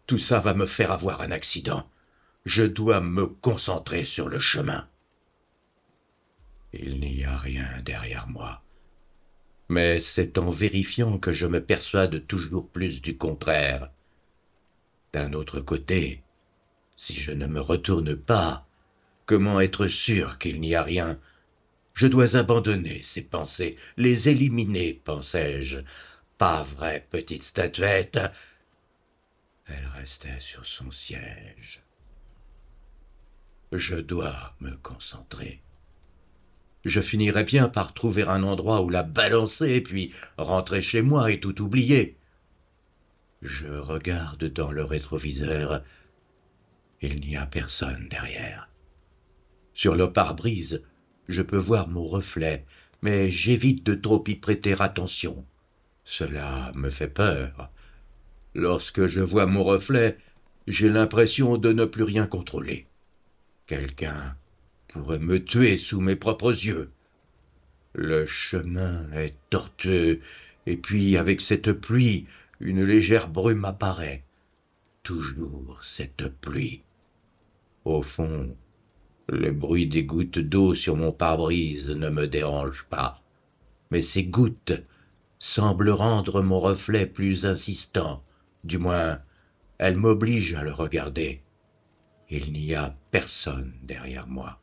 tout ça va me faire avoir un accident. Je dois me concentrer sur le chemin. Il n'y a rien derrière moi. Mais c'est en vérifiant que je me persuade toujours plus du contraire. D'un autre côté, si je ne me retourne pas, comment être sûr qu'il n'y a rien? Je dois abandonner ces pensées, les éliminer, pensais-je. Pas vraie petite statuette. Elle restait sur son siège. Je dois me concentrer. Je finirais bien par trouver un endroit où la balancer, puis rentrer chez moi et tout oublier. Je regarde dans le rétroviseur. Il n'y a personne derrière. Sur le pare-brise, je peux voir mon reflet, mais j'évite de trop y prêter attention. Cela me fait peur. Lorsque je vois mon reflet, j'ai l'impression de ne plus rien contrôler. Quelqu'un pourrait me tuer sous mes propres yeux. Le chemin est tortueux, et puis avec cette pluie, une légère brume apparaît. Toujours cette pluie. Au fond, le bruit des gouttes d'eau sur mon pare-brise ne me dérange pas. Mais ces gouttes semblent rendre mon reflet plus insistant. Du moins, elles m'obligent à le regarder. Il n'y a personne derrière moi.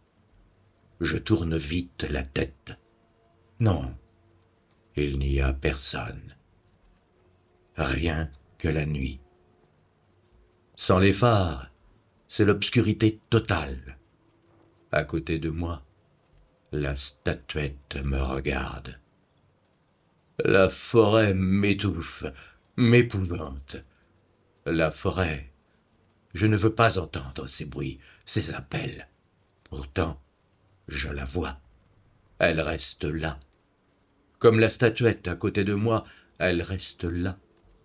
Je tourne vite la tête. Non, il n'y a personne. Rien que la nuit. Sans les phares, c'est l'obscurité totale. À côté de moi, la statuette me regarde. La forêt m'étouffe, m'épouvante. La forêt, je ne veux pas entendre ces bruits, ces appels. Pourtant, je la vois. Elle reste là. Comme la statuette à côté de moi, elle reste là,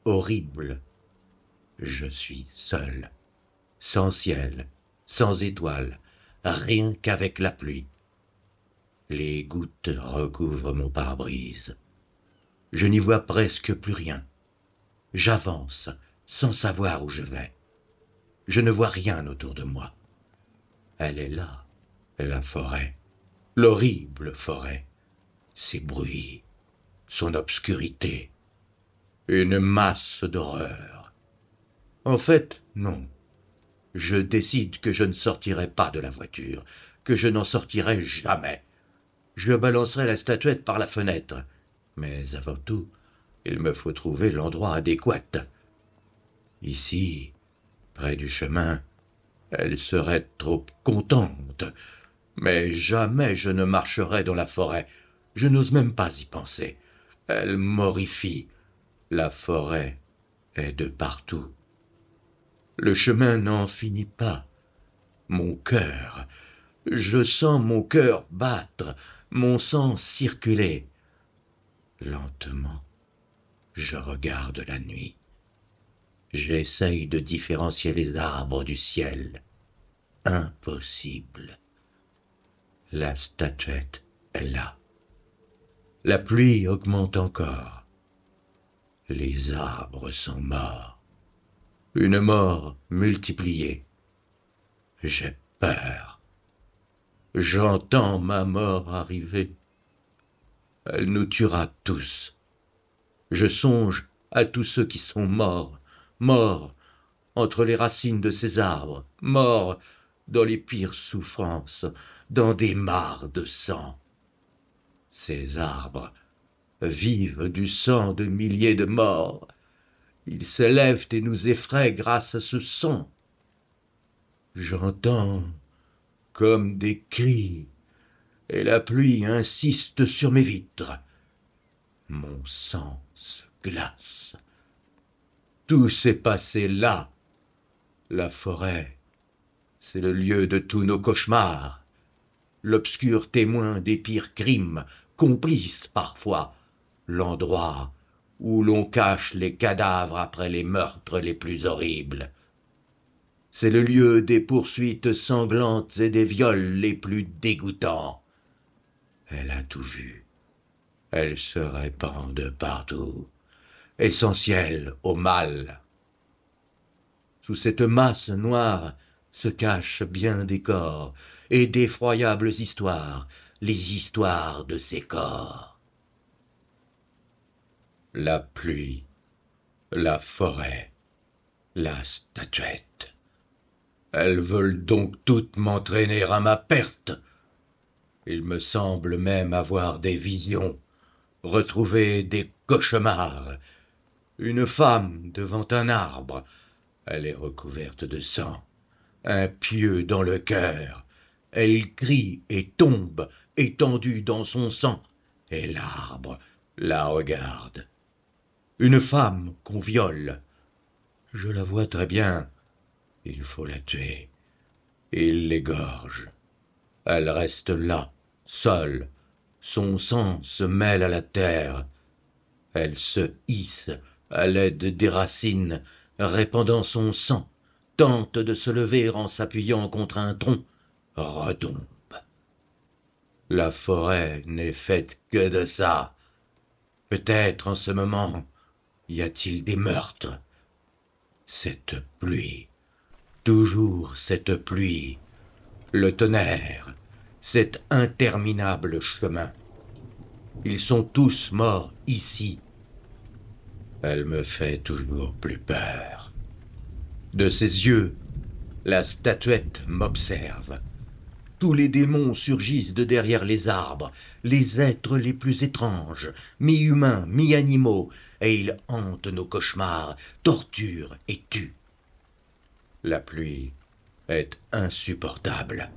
horrible. Je suis seul, sans ciel, sans étoiles, rien qu'avec la pluie. Les gouttes recouvrent mon pare-brise. Je n'y vois presque plus rien. J'avance, sans savoir où je vais. Je ne vois rien autour de moi. Elle est là, la forêt, l'horrible forêt, ses bruits, son obscurité, une masse d'horreur. En fait, non. Je décide que je ne sortirai pas de la voiture, que je n'en sortirai jamais. Je balancerai la statuette par la fenêtre. Mais avant tout, il me faut trouver l'endroit adéquat. Ici, près du chemin, elle serait trop contente. Mais jamais je ne marcherai dans la forêt. Je n'ose même pas y penser. Elle m'horrifie. La forêt est de partout. Le chemin n'en finit pas. Mon cœur, je sens mon cœur battre, mon sang circuler. Lentement, je regarde la nuit. J'essaye de différencier les arbres du ciel. Impossible. La statuette est là. La pluie augmente encore. Les arbres sont morts. Une mort multipliée. J'ai peur. J'entends ma mort arriver. Elle nous tuera tous. Je songe à tous ceux qui sont morts, morts entre les racines de ces arbres, morts dans les pires souffrances, dans des mares de sang. Ces arbres vivent du sang de milliers de morts. Ils s'élèvent et nous effraient grâce à ce son. J'entends comme des cris, et la pluie insiste sur mes vitres. Mon sang se glace. Tout s'est passé là. La forêt, c'est le lieu de tous nos cauchemars. L'obscur témoin des pires crimes, complice parfois. L'endroit où l'on cache les cadavres après les meurtres les plus horribles. C'est le lieu des poursuites sanglantes et des viols les plus dégoûtants. Elle a tout vu. Elle se répand de partout, essentielle au mal. Sous cette masse noire se cachent bien des corps et d'effroyables histoires, les histoires de ces corps. La pluie, la forêt, la statuette. Elles veulent donc toutes m'entraîner à ma perte. Il me semble même avoir des visions, retrouver des cauchemars. Une femme devant un arbre, elle est recouverte de sang, un pieu dans le cœur, Elle crie et tombe, étendue dans son sang, et l'arbre la regarde. Une femme qu'on viole. Je la vois très bien. Il faut la tuer. Il l'égorge. Elle reste là, seule. Son sang se mêle à la terre. Elle se hisse à l'aide des racines, répandant son sang, tente de se lever en s'appuyant contre un tronc, retombe. La forêt n'est faite que de ça. Peut-être en ce moment y a-t-il des meurtres. Cette pluie, toujours cette pluie, le tonnerre, cet interminable chemin. Ils sont tous morts ici. Elle me fait toujours plus peur. De ses yeux, la statuette m'observe. Tous les démons surgissent de derrière les arbres, les êtres les plus étranges, mi-humains, mi-animaux, et ils hantent nos cauchemars, torturent et tuent. La pluie est insupportable.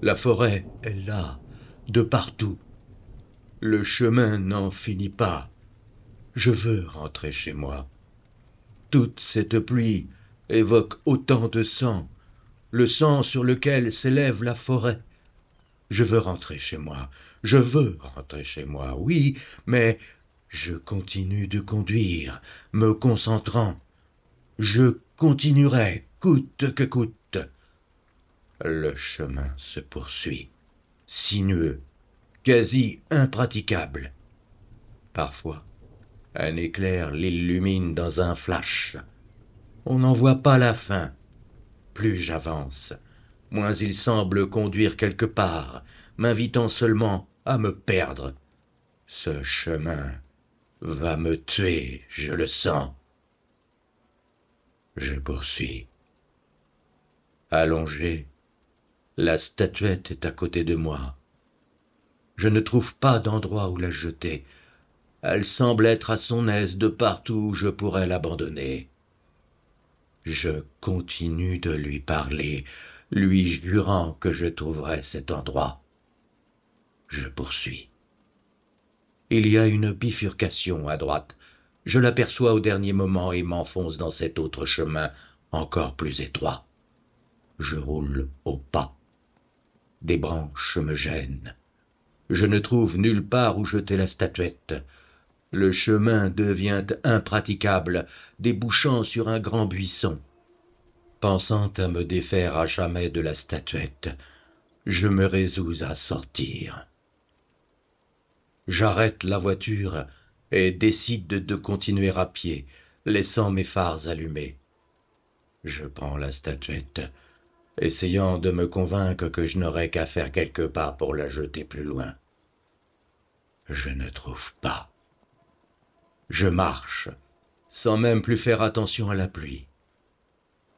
La forêt est là, de partout. Le chemin n'en finit pas. Je veux rentrer chez moi. Toute cette pluie évoque autant de sang, le sang sur lequel s'élève la forêt. Je veux rentrer chez moi, je veux rentrer chez moi, oui, mais je continue de conduire, me concentrant. Je continuerai, coûte que coûte. Le chemin se poursuit, sinueux, quasi impraticable. Parfois, un éclair l'illumine dans un flash. On n'en voit pas la fin. Plus j'avance, moins il semble conduire quelque part, m'invitant seulement à me perdre. Ce chemin va me tuer, je le sens. Je poursuis. Allongée, la statuette est à côté de moi. Je ne trouve pas d'endroit où la jeter. Elle semble être à son aise de partout où je pourrais l'abandonner. Je continue de lui parler, lui jurant que je trouverai cet endroit. Je poursuis. Il y a une bifurcation à droite. Je l'aperçois au dernier moment et m'enfonce dans cet autre chemin encore plus étroit. Je roule au pas. Des branches me gênent. Je ne trouve nulle part où jeter la statuette. Le chemin devient impraticable, débouchant sur un grand buisson. Pensant à me défaire à jamais de la statuette, je me résous à sortir. J'arrête la voiture et décide de continuer à pied, laissant mes phares allumés. Je prends la statuette, essayant de me convaincre que je n'aurais qu'à faire quelques pas pour la jeter plus loin. Je ne trouve pas. Je marche, sans même plus faire attention à la pluie.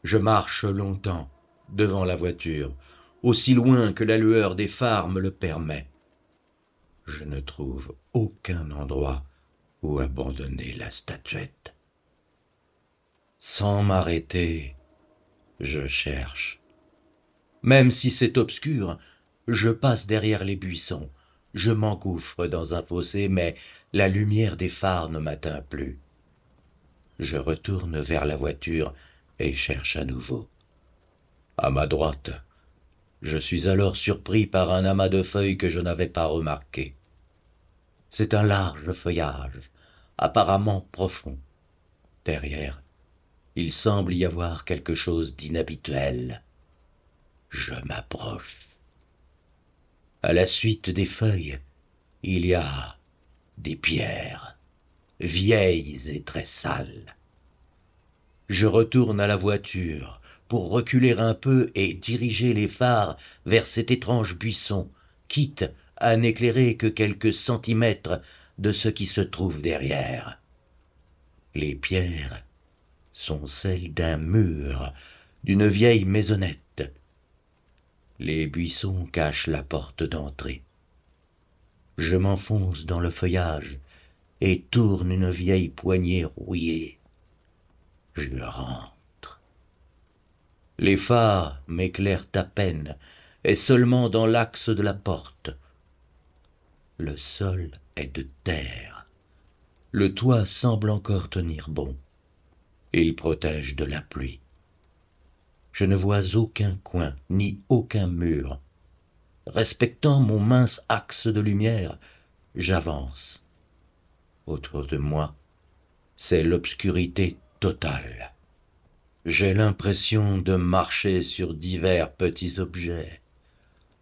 Je marche longtemps, devant la voiture, aussi loin que la lueur des phares me le permet. Je ne trouve aucun endroit où abandonner la statuette. Sans m'arrêter, je cherche. Même si c'est obscur, je passe derrière les buissons. Je m'engouffre dans un fossé, mais la lumière des phares ne m'atteint plus. Je retourne vers la voiture et cherche à nouveau. À ma droite, je suis alors surpris par un amas de feuilles que je n'avais pas remarqué. C'est un large feuillage, apparemment profond. Derrière, il semble y avoir quelque chose d'inhabituel. Je m'approche. À la suite des feuilles, il y a des pierres, vieilles et très sales. Je retourne à la voiture pour reculer un peu et diriger les phares vers cet étrange buisson, quitte à n'éclairer que quelques centimètres de ce qui se trouve derrière. Les pierres sont celles d'un mur, d'une vieille maisonnette. Les buissons cachent la porte d'entrée. Je m'enfonce dans le feuillage et tourne une vieille poignée rouillée. Je rentre. Les phares m'éclairent à peine, est seulement dans l'axe de la porte. Le sol est de terre. Le toit semble encore tenir bon. Il protège de la pluie. Je ne vois aucun coin, ni aucun mur. Respectant mon mince axe de lumière, j'avance. Autour de moi, c'est l'obscurité totale. J'ai l'impression de marcher sur divers petits objets,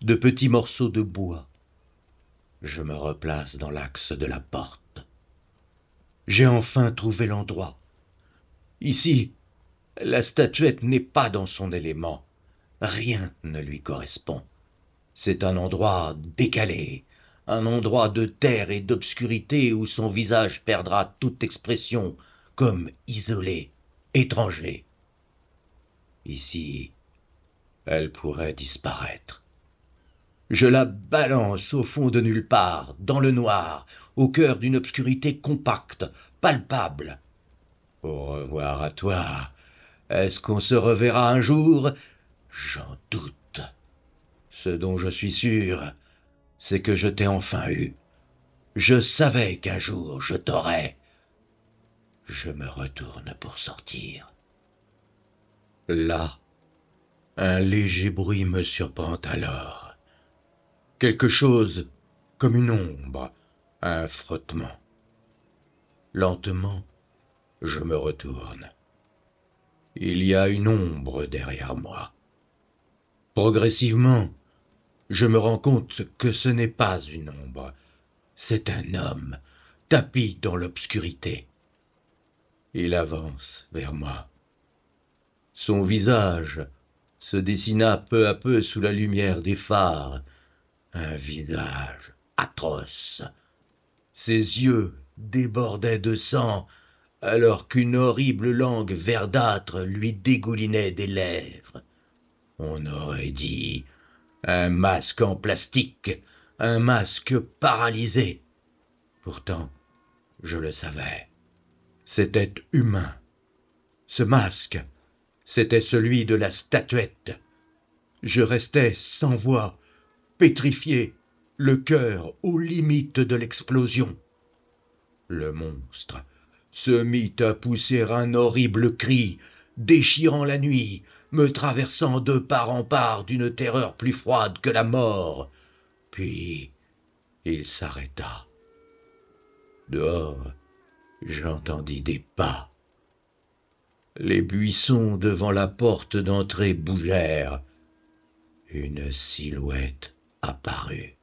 de petits morceaux de bois. Je me replace dans l'axe de la porte. J'ai enfin trouvé l'endroit. Ici, la statuette n'est pas dans son élément. Rien ne lui correspond. C'est un endroit décalé, un endroit de terre et d'obscurité où son visage perdra toute expression, comme isolé, étranger. Ici, elle pourrait disparaître. Je la balance au fond de nulle part, dans le noir, au cœur d'une obscurité compacte, palpable. Au revoir à toi. Est-ce qu'on se reverra un jour? J'en doute. Ce dont je suis sûr, c'est que je t'ai enfin eu. Je savais qu'un jour je t'aurais. Je me retourne pour sortir. Là, un léger bruit me surprend alors. Quelque chose comme une ombre, un frottement. Lentement, je me retourne. Il y a une ombre derrière moi. Progressivement, je me rends compte que ce n'est pas une ombre, c'est un homme, tapi dans l'obscurité. Il avance vers moi. Son visage se dessina peu à peu sous la lumière des phares, un visage atroce. Ses yeux débordaient de sang, alors qu'une horrible langue verdâtre lui dégoulinait des lèvres. On aurait dit un masque en plastique, un masque paralysé. Pourtant, je le savais, c'était humain. Ce masque, c'était celui de la statuette. Je restais sans voix, pétrifié, le cœur aux limites de l'explosion. Le monstre se mit à pousser un horrible cri, déchirant la nuit, me traversant de part en part d'une terreur plus froide que la mort. Puis il s'arrêta. Dehors, j'entendis des pas. Les buissons devant la porte d'entrée bougèrent. Une silhouette apparut.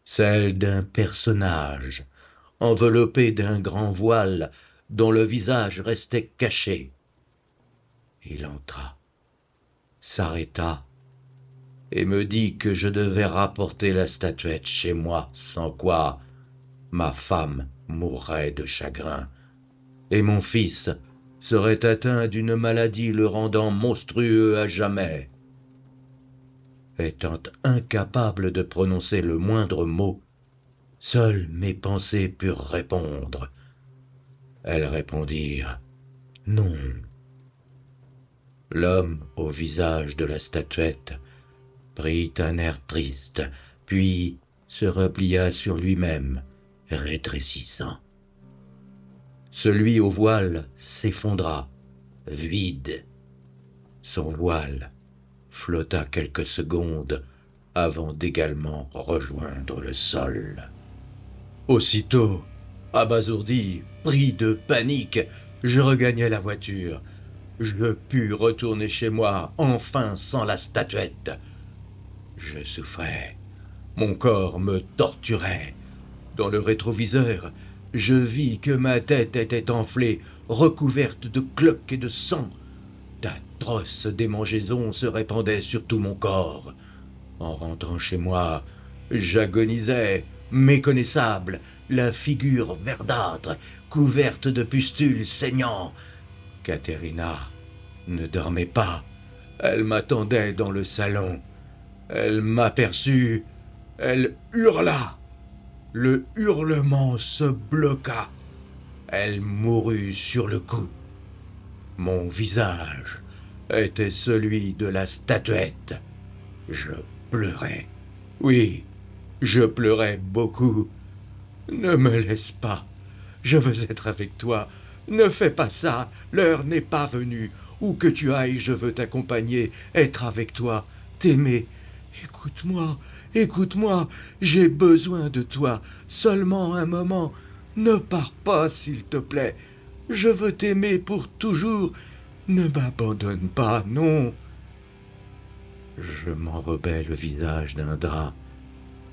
Celle d'un personnage, enveloppé d'un grand voile dont le visage restait caché. Il entra, s'arrêta et me dit que je devais rapporter la statuette chez moi, sans quoi ma femme mourrait de chagrin et mon fils serait atteint d'une maladie le rendant monstrueux à jamais. Étant incapable de prononcer le moindre mot, seules mes pensées purent répondre. Elles répondirent « non ». L'homme au visage de la statuette prit un air triste, puis se replia sur lui-même, rétrécissant. Celui au voile s'effondra, vide. Son voile flotta quelques secondes avant d'également rejoindre le sol. Aussitôt, abasourdi, pris de panique, je regagnai la voiture. Je pus retourner chez moi, enfin sans la statuette. Je souffrais. Mon corps me torturait. Dans le rétroviseur, je vis que ma tête était enflée, recouverte de cloques et de sang. D'atroces démangeaisons se répandaient sur tout mon corps. En rentrant chez moi, j'agonisais, méconnaissable, la figure verdâtre, couverte de pustules saignants. Caterina ne dormait pas. Elle m'attendait dans le salon. Elle m'aperçut. Elle hurla. Le hurlement se bloqua. Elle mourut sur le coup. Mon visage était celui de la statuette. Je pleurais. Oui, je pleurais beaucoup. Ne me laisse pas. Je veux être avec toi. Ne fais pas ça. L'heure n'est pas venue. Où que tu ailles, je veux t'accompagner, être avec toi, t'aimer. Écoute-moi, écoute-moi. J'ai besoin de toi. Seulement un moment. Ne pars pas, s'il te plaît. Je veux t'aimer pour toujours. Ne m'abandonne pas, non. Je m'enrobais le visage d'un drap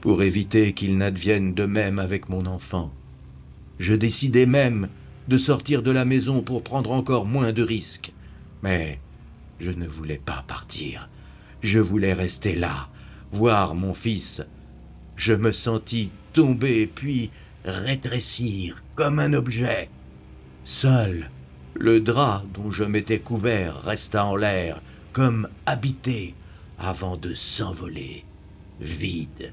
pour éviter qu'il n'advienne de même avec mon enfant. Je décidai même de sortir de la maison pour prendre encore moins de risques. Mais je ne voulais pas partir. Je voulais rester là, voir mon fils. Je me sentis tomber puis rétrécir comme un objet. Seul, le drap dont je m'étais couvert resta en l'air, comme habité, avant de s'envoler, vide.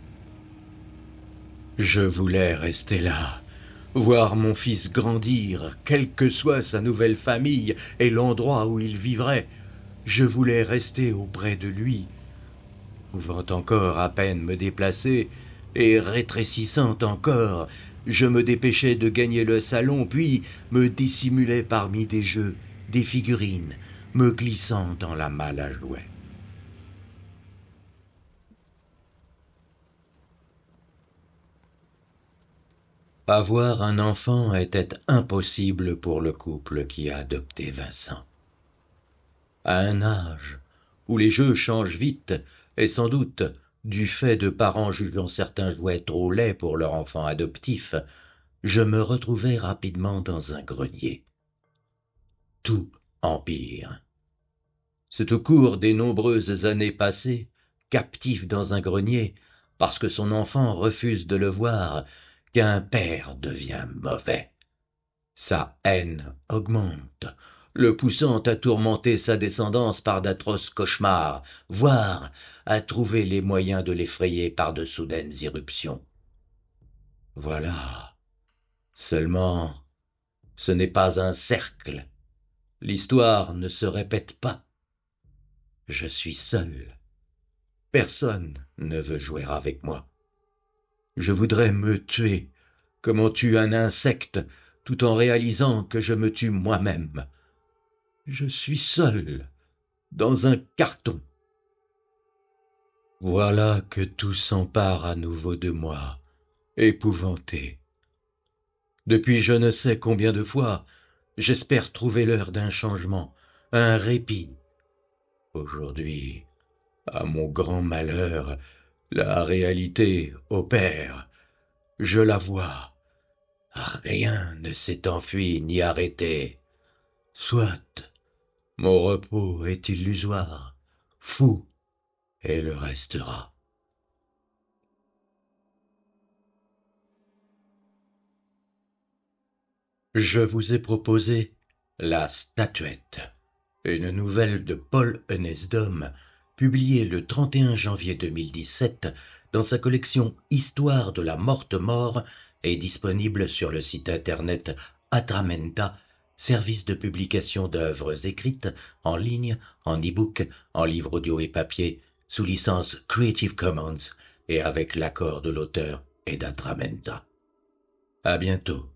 Je voulais rester là, voir mon fils grandir, quelle que soit sa nouvelle famille et l'endroit où il vivrait. Je voulais rester auprès de lui, pouvant encore à peine me déplacer, et rétrécissant encore, je me dépêchais de gagner le salon, puis me dissimulais parmi des jeux, des figurines, me glissant dans la malle à jouets. Avoir un enfant était impossible pour le couple qui a adopté Vincent. À un âge où les jeux changent vite, et sans doute du fait de parents jugeant certains jouets trop laids pour leur enfant adoptif, je me retrouvai rapidement dans un grenier. Tout empire. C'est au cours des nombreuses années passées, captif dans un grenier, parce que son enfant refuse de le voir, qu'un père devient mauvais. Sa haine augmente, le poussant à tourmenter sa descendance par d'atroces cauchemars, voire à trouver les moyens de l'effrayer par de soudaines irruptions. Voilà. Seulement, ce n'est pas un cercle. L'histoire ne se répète pas. Je suis seul. Personne ne veut jouer avec moi. Je voudrais me tuer, comme on tue un insecte, tout en réalisant que je me tue moi-même. Je suis seul, dans un carton. Voilà que tout s'empare à nouveau de moi, épouvanté. Depuis je ne sais combien de fois, j'espère trouver l'heure d'un changement, un répit. Aujourd'hui, à mon grand malheur, la réalité opère. Je la vois. Rien ne s'est enfui ni arrêté. Soit, mon repos est illusoire, fou, et le restera. Je vous ai proposé La Statuette, une nouvelle de Paul Hnesdom, publiée le 31 janvier 2017 dans sa collection Histoire de la morte-mort et disponible sur le site internet Atramenta, service de publication d'œuvres écrites en ligne, en e-book, en livre audio et papier, sous licence Creative Commons et avec l'accord de l'auteur et d'Atramenta. À bientôt.